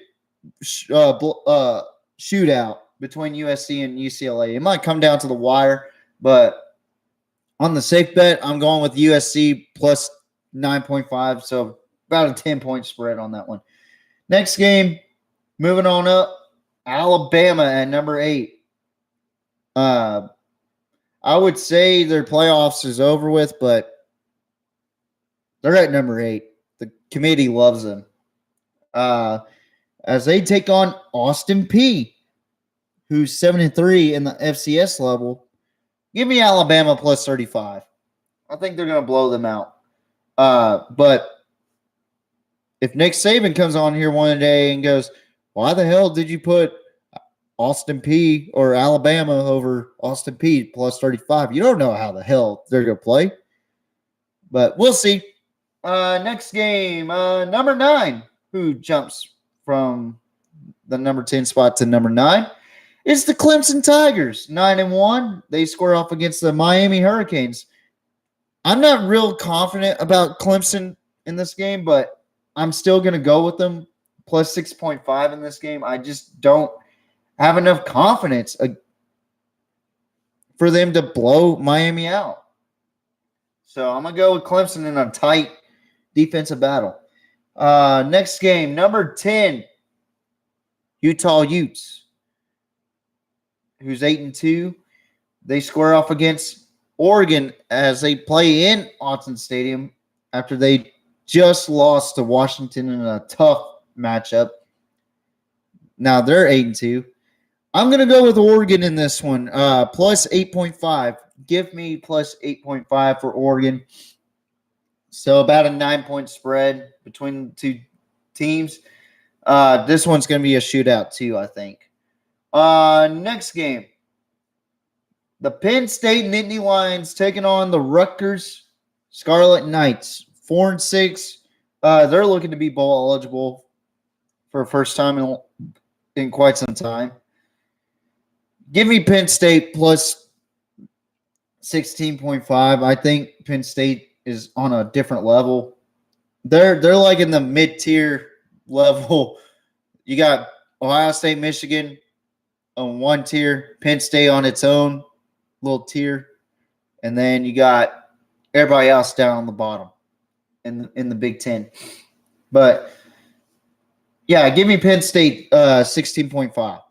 shootout between USC and UCLA. It might come down to the wire, but on the safe bet, I'm going with USC plus 9.5, so about a 10-point spread on that one. Next game, moving on up, Alabama at number 8. I would say their playoffs is over with, but they're at number 8. The committee loves them. As they take on Austin Peay, who's 7-3 in the FCS level. Give me Alabama plus 35. I think they're going to blow them out. But if Nick Saban comes on here one day and goes, why the hell did you put Austin P or Alabama over Austin P plus 35. You don't know how the hell they're going to play, but we'll see. Next game, number 9, who jumps from the number 10 spot to number 9, is the Clemson Tigers. 9-1. They square off against the Miami Hurricanes. I'm not real confident about Clemson in this game, but I'm still going to go with them plus 6.5 in this game. I just don't have enough confidence for them to blow Miami out. So I'm going to go with Clemson in a tight defensive battle. Next game, number 10, Utah Utes, who's 8-2. They square off against Oregon as they play in Autzen Stadium after they just lost to Washington in a tough matchup. Now they're 8-2. I'm going to go with Oregon in this one, plus 8.5. Give me plus 8.5 for Oregon. So about a 9-point spread between the two teams. This one's going to be a shootout too, I think. Next game. The Penn State Nittany Lions taking on the Rutgers Scarlet Knights. 4-6. They're looking to be bowl eligible for the first time in quite some time. Give me Penn State plus 16.5. I think Penn State is on a different level. They're like in the mid-tier level. You got Ohio State, Michigan on one tier, Penn State on its own little tier, and then you got everybody else down on the bottom in the Big Ten. But yeah, give me Penn State 16.5.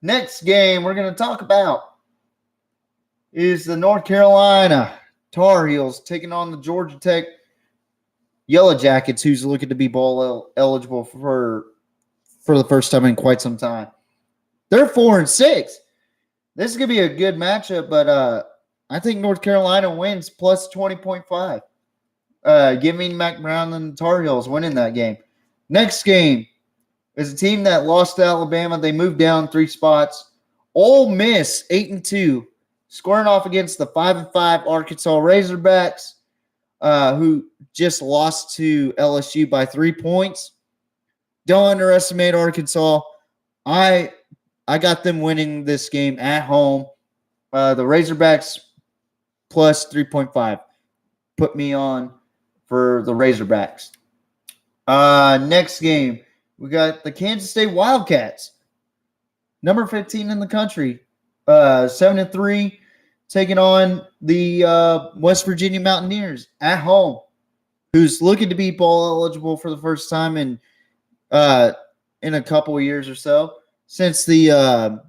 Next game we're going to talk about is the North Carolina Tar Heels taking on the Georgia Tech Yellow Jackets, who's looking to be bowl eligible for the first time in quite some time. They're 4-6. This is going to be a good matchup, but I think North Carolina wins plus 20.5. Give me Mac Brown and the Tar Heels winning that game. Next game is a team that lost to Alabama. They moved down 3 spots. Ole Miss, 8-2, squaring off against the 5-5 Arkansas Razorbacks, who just lost to LSU by 3 points. Don't underestimate Arkansas. I got them winning this game at home. The Razorbacks plus 3.5. Put me on for the Razorbacks. Next game, we got the Kansas State Wildcats, number 15 in the country, 7-3, taking on the West Virginia Mountaineers at home, who's looking to be bowl eligible for the first time in a couple of years or so. Since the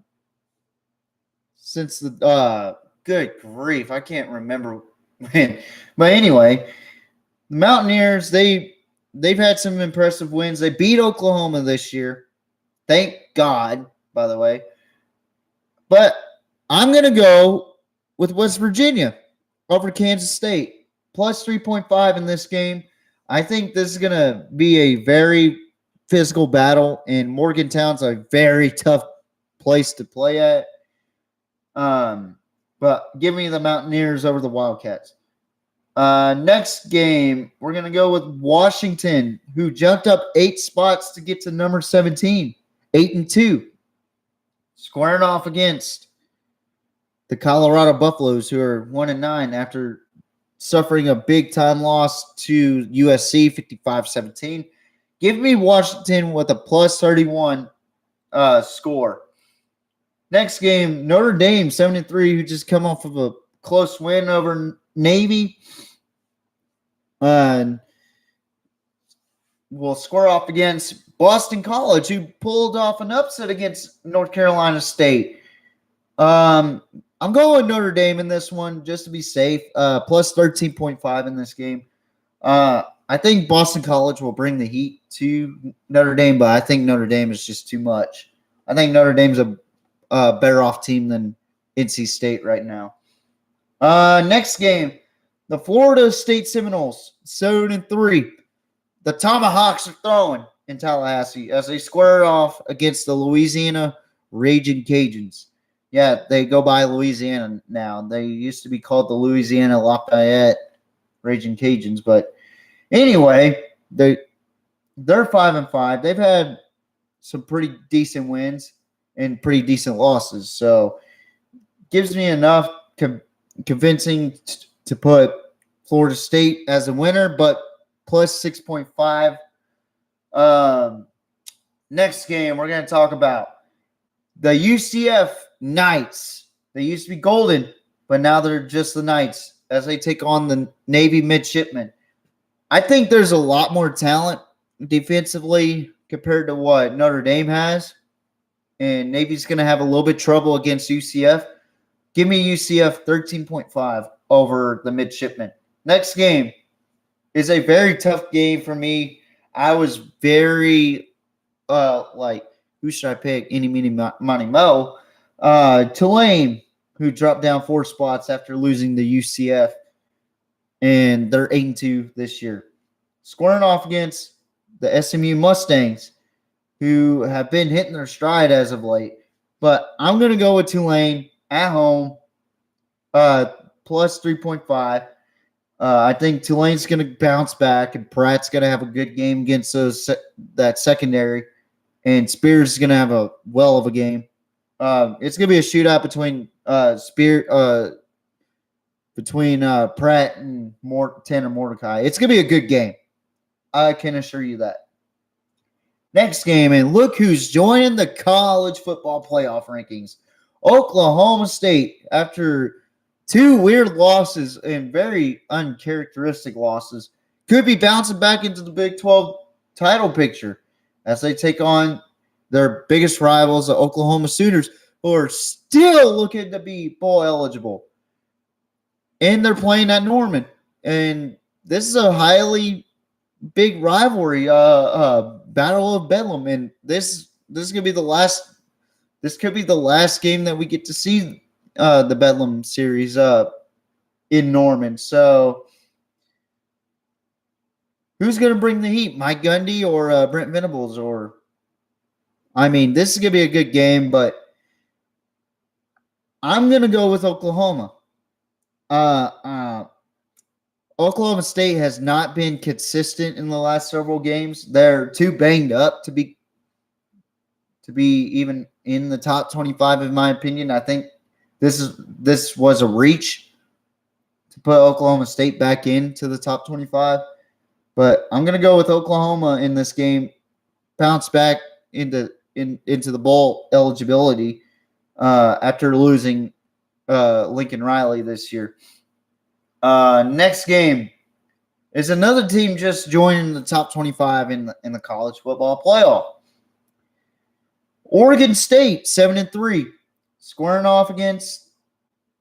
good grief, I can't remember when. But anyway, the Mountaineers, they've had some impressive wins. They beat Oklahoma this year. Thank God, by the way. But I'm going to go with West Virginia over Kansas State. Plus 3.5 in this game. I think this is going to be a very physical battle, and Morgantown's a very tough place to play at. But give me the Mountaineers over the Wildcats. Next game, we're going to go with Washington, who jumped up 8 spots to get to number 17, 8-2, squaring off against the Colorado Buffaloes, who are 1-9 after suffering a big-time loss to USC, 55-17. Give me Washington with a plus 31 score. Next game, Notre Dame, 7-3, who just come off of a close win over Navy. And will square off against Boston College, who pulled off an upset against North Carolina State. I'm going with Notre Dame in this one just to be safe. Plus 13.5 in this game. I think Boston College will bring the heat to Notre Dame, but I think Notre Dame is just too much. I think Notre Dame's a better off team than NC State right now. Next game, the Florida State Seminoles, 7-3. The Tomahawks are throwing in Tallahassee as they square off against the Louisiana Raging Cajuns. Yeah, they go by Louisiana now. They used to be called the Louisiana Lafayette Raging Cajuns, but anyway, they're 5-5. They've had some pretty decent wins and pretty decent losses, so gives me enough convincing to put Florida State as a winner, but plus 6.5. Next game, we're going to talk about the UCF Knights. They used to be Golden, but now they're just the Knights as they take on the Navy Midshipmen. I think there's a lot more talent defensively compared to what Notre Dame has, and Navy's going to have a little bit of trouble against UCF. Give me UCF 13.5 over the Midshipmen. Next game is a very tough game for me. I was very who should I pick? Any, meeny, money, mo. Tulane, who dropped down 4 spots after losing to UCF, and they're 8-2 this year. Squaring off against the SMU Mustangs, who have been hitting their stride as of late. But I'm going to go with Tulane at home, plus 3.5. I think Tulane's going to bounce back, and Pratt's going to have a good game against that secondary, and Spears is going to have a well of a game. It's going to be a shootout between Pratt and Tanner Mordecai. It's going to be a good game. I can assure you that. Next game, and look who's joining the college football playoff rankings. Oklahoma State, after 2 weird losses and very uncharacteristic losses, could be bouncing back into the Big 12 title picture as they take on their biggest rivals, the Oklahoma Sooners, who are still looking to be bowl eligible. And they're playing at Norman. And this is a highly big rivalry, Battle of Bedlam. And this is going to be the last. This could be the last game that we get to see the Bedlam series in Norman. So, who's going to bring the heat? Mike Gundy or Brent Venables? This is going to be a good game, but I'm going to go with Oklahoma. Oklahoma State has not been consistent in the last several games. They're too banged up to be even in the top 25, in my opinion. I think this was a reach to put Oklahoma State back into the top 25. But I'm going to go with Oklahoma in this game, bounce back into the bowl eligibility after losing Lincoln Riley this year. Next game is another team just joining the top 25 in the college football playoff. Oregon State, 7-3, squaring off against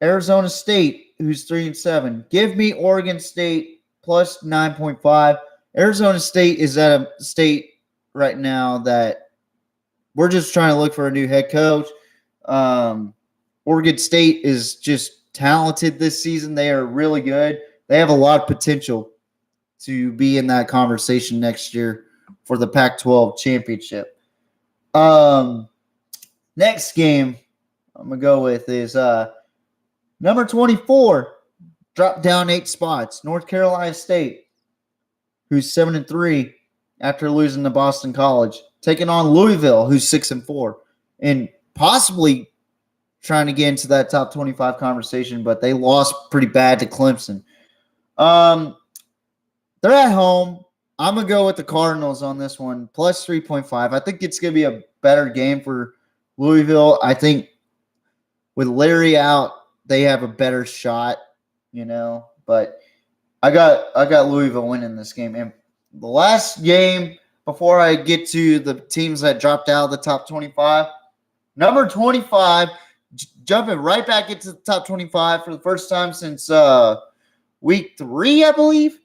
Arizona State, who's 3-7. Give me Oregon State plus 9.5. Arizona State is at a state right now that we're just trying to look for a new head coach. Oregon State is just talented this season. They are really good. They have a lot of potential to be in that conversation next year for the Pac-12 championship. Next game I'm going to go with is number 24, dropped down 8 spots, North Carolina State, who's 7-3 after losing to Boston College, taking on Louisville, who's 6-4, and possibly trying to get into that top 25 conversation, but they lost pretty bad to Clemson. They're at home. I'm going to go with the Cardinals on this one, plus 3.5. I think it's going to be a better game for Louisville. I think with Larry out, they have a better shot, but I got Louisville winning this game. And the last game before I get to the teams that dropped out of the top 25, number 25, jumping right back into the top 25 for the first time since week 3, I believe,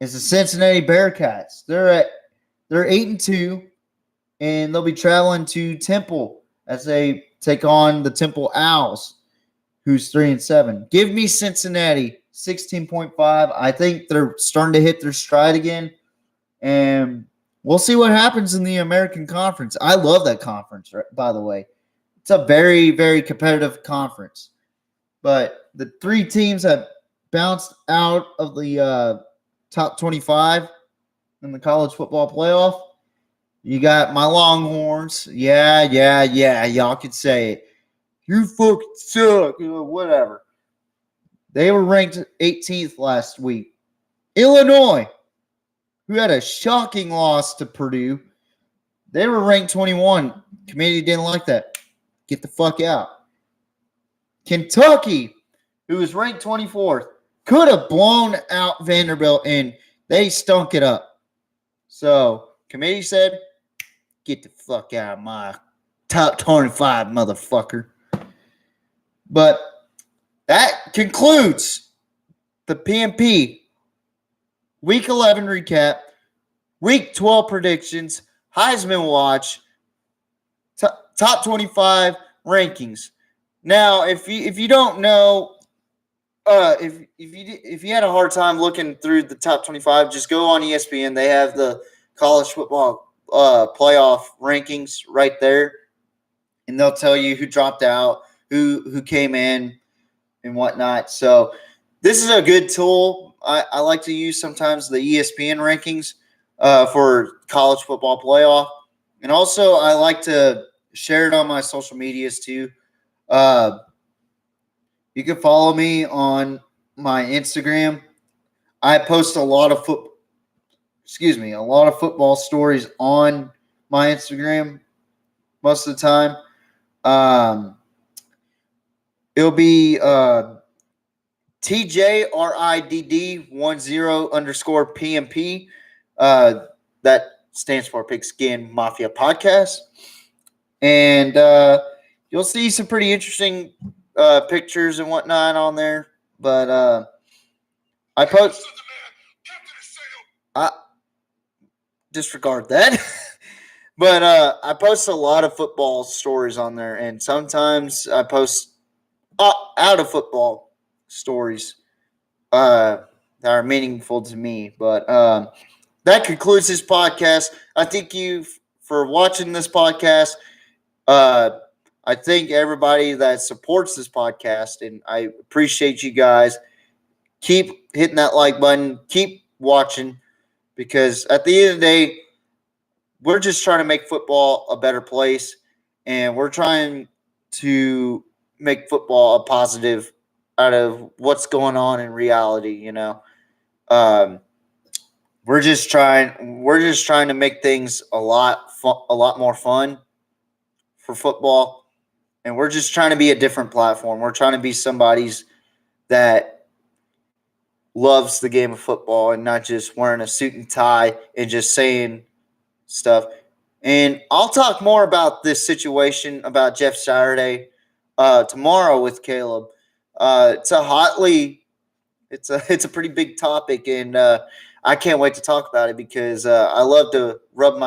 is the Cincinnati Bearcats. They're 8-2, and they'll be traveling to Temple as they take on the Temple Owls, who's 3-7. Give me Cincinnati 16.5. I think they're starting to hit their stride again, and We'll see what happens in the American Conference. I love that conference, by the way. It's a very, very competitive conference. But the three teams that bounced out of the top 25 in the college football playoff, you got my Longhorns. Yeah. Y'all could say it. You fucking suck. Whatever. They were ranked 18th last week. Illinois, who had a shocking loss to Purdue, they were ranked 21. Committee didn't like that. Get the fuck out. Kentucky, who was ranked 24th, could have blown out Vanderbilt, and they stunk it up. So, committee said, get the fuck out of my top 25, motherfucker. But that concludes the PMP Week 11 recap, Week 12 predictions, Heisman watch, top 25 rankings. Now, if you don't know, if you had a hard time looking through the top 25, just go on ESPN. They have the college football playoff rankings right there, and they'll tell you who dropped out, who came in, and whatnot. So this is a good tool. I like to use sometimes the ESPN rankings for college football playoff, and also I like to share it on my social medias too. You can follow me on my Instagram. I post a lot of football stories on my Instagram most of the time. It'll be TJRIDD10_PMP. That stands for Pigskin Mafia Podcast. And you'll see some pretty interesting pictures and whatnot on there. But I post. I disregard that. But I post a lot of football stories on there, and sometimes I post out of football stories that are meaningful to me. But that concludes this podcast. I thank you for watching this podcast. I thank everybody that supports this podcast, and I appreciate you guys. Keep hitting that like button. Keep watching, because at the end of the day, we're just trying to make football a better place, and we're trying to make football a positive out of what's going on in reality. We're just trying to make things a lot more fun for football, and we're just trying to be a different platform. We're trying to be somebody's that loves the game of football and not just wearing a suit and tie and just saying stuff. And I'll talk more about this situation about Jeff Saturday tomorrow with Caleb. It's a pretty big topic, and I can't wait to talk about it, because I love to rub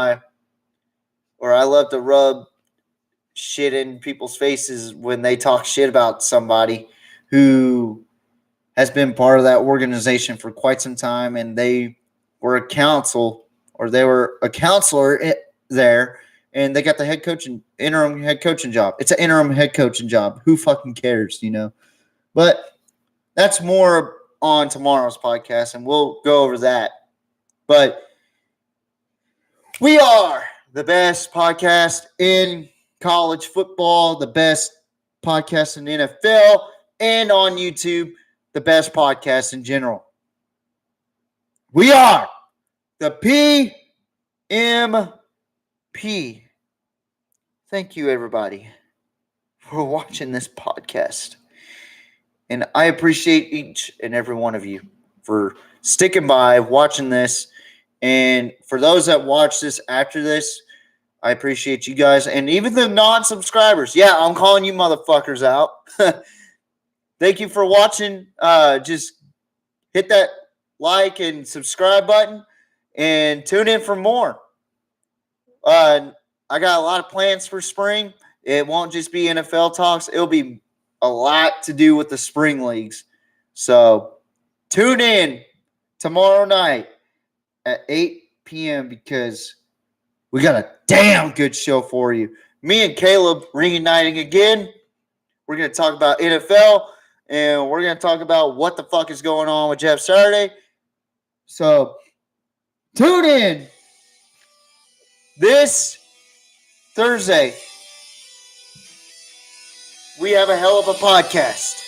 shit in people's faces when they talk shit about somebody who has been part of that organization for quite some time, and they were a counselor there, and they got the interim head coaching job. It's an interim head coaching job. Who fucking cares, But that's more on tomorrow's podcast, and we'll go over that. But we are the best podcast in college football, the best podcast in the NFL, and on YouTube, the best podcast in general. We are the PMP. Thank you, everybody, for watching this podcast. And I appreciate each and every one of you for sticking by, watching this. And for those that watch this after this, I appreciate you guys. And even the non-subscribers. Yeah, I'm calling you motherfuckers out. Thank you for watching. Just hit that like and subscribe button and tune in for more. I got a lot of plans for spring. It won't just be NFL talks. It'll be a lot to do with the spring leagues. So tune in tomorrow night at 8 p.m. because We got a damn good show for you. Me and Caleb reuniting again. We're going to talk about NFL, and we're going to talk about what the fuck is going on with Jeff Saturday. So tune in this Thursday. We have a hell of a podcast.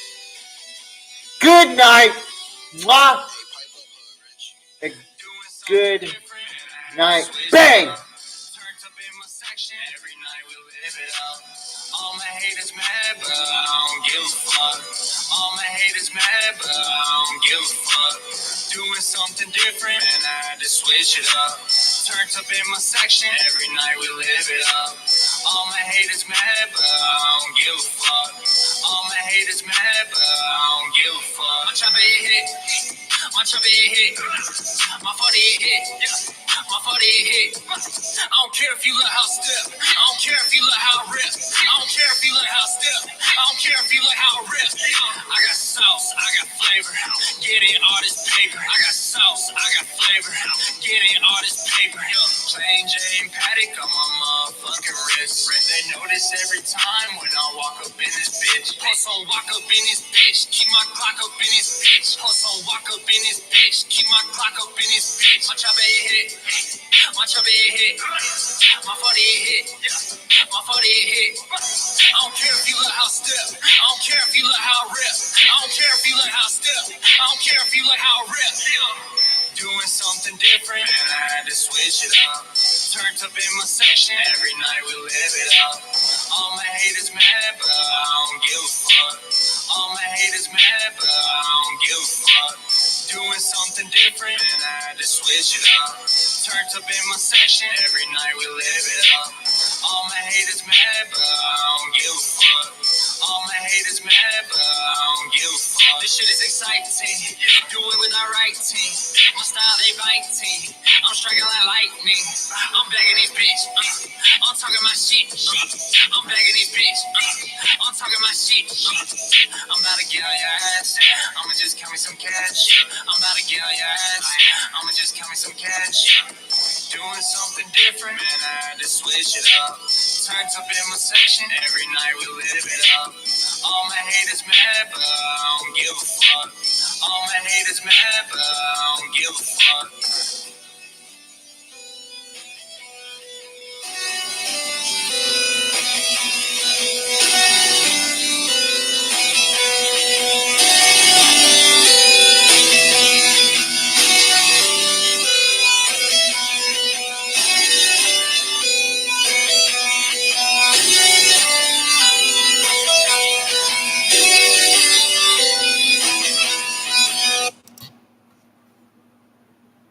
Good night. Mwah. A good night. Bang. All my haters mad, but I don't give a fuck. All my haters mad, but I don't give a fuck. Doing something different, and I had to switch it up. Turned up in my section, every night we live it up. All my haters mad, but I don't give a fuck. All my haters mad, but I don't give a fuck. My chopper hit, my chopper hit, my 40 hit, my 40 hit. I don't care if you look how step, I don't care if you look how rip, I don't care if you look how step, I don't care if you look how rip. I got sauce, I got flavor, getting all this paper. I got sauce, I got flavor, getting all this paper. Plain Jane Paddock on my motherfucking wrist. They notice every time when I walk up in this bitch. Hustle, walk up in this bitch, keep my clock up in this bitch. Hustle, walk up in this bitch, keep my clock up in this bitch. My chopper hit, my chopper hit, my 40 hit, my 40 hit. I don't care if you look how step, I don't care if you look how rip, I don't care if you look how step, I don't care if you look how rip. Doing something different, and I had to switch it up. Turned up in my section, every night we live it up. All my haters mad, but I don't give a fuck. All my haters mad, but I don't give a fuck. Doing something different, and I had to switch it up. Turned up in my section, every night we live it up. All my haters mad, but I don't give a fuck. All my haters mad, but I don't give a fuck. This shit is exciting, do it with our right team. My style, they biting. I'm striking like lightning. I'm bagging this bitch. I'm talking my shit. I'm bagging this bitch. I'm talking my shit. I'm about to get on your ass. I'ma just count me some cash. I'm about to get on your ass. I'ma just count me some cash. Doing something different, man, I had to switch it up. Turned up in my section, every night we live it up. All my haters mad, but I don't give a fuck. All my haters mad, but I don't give a fuck.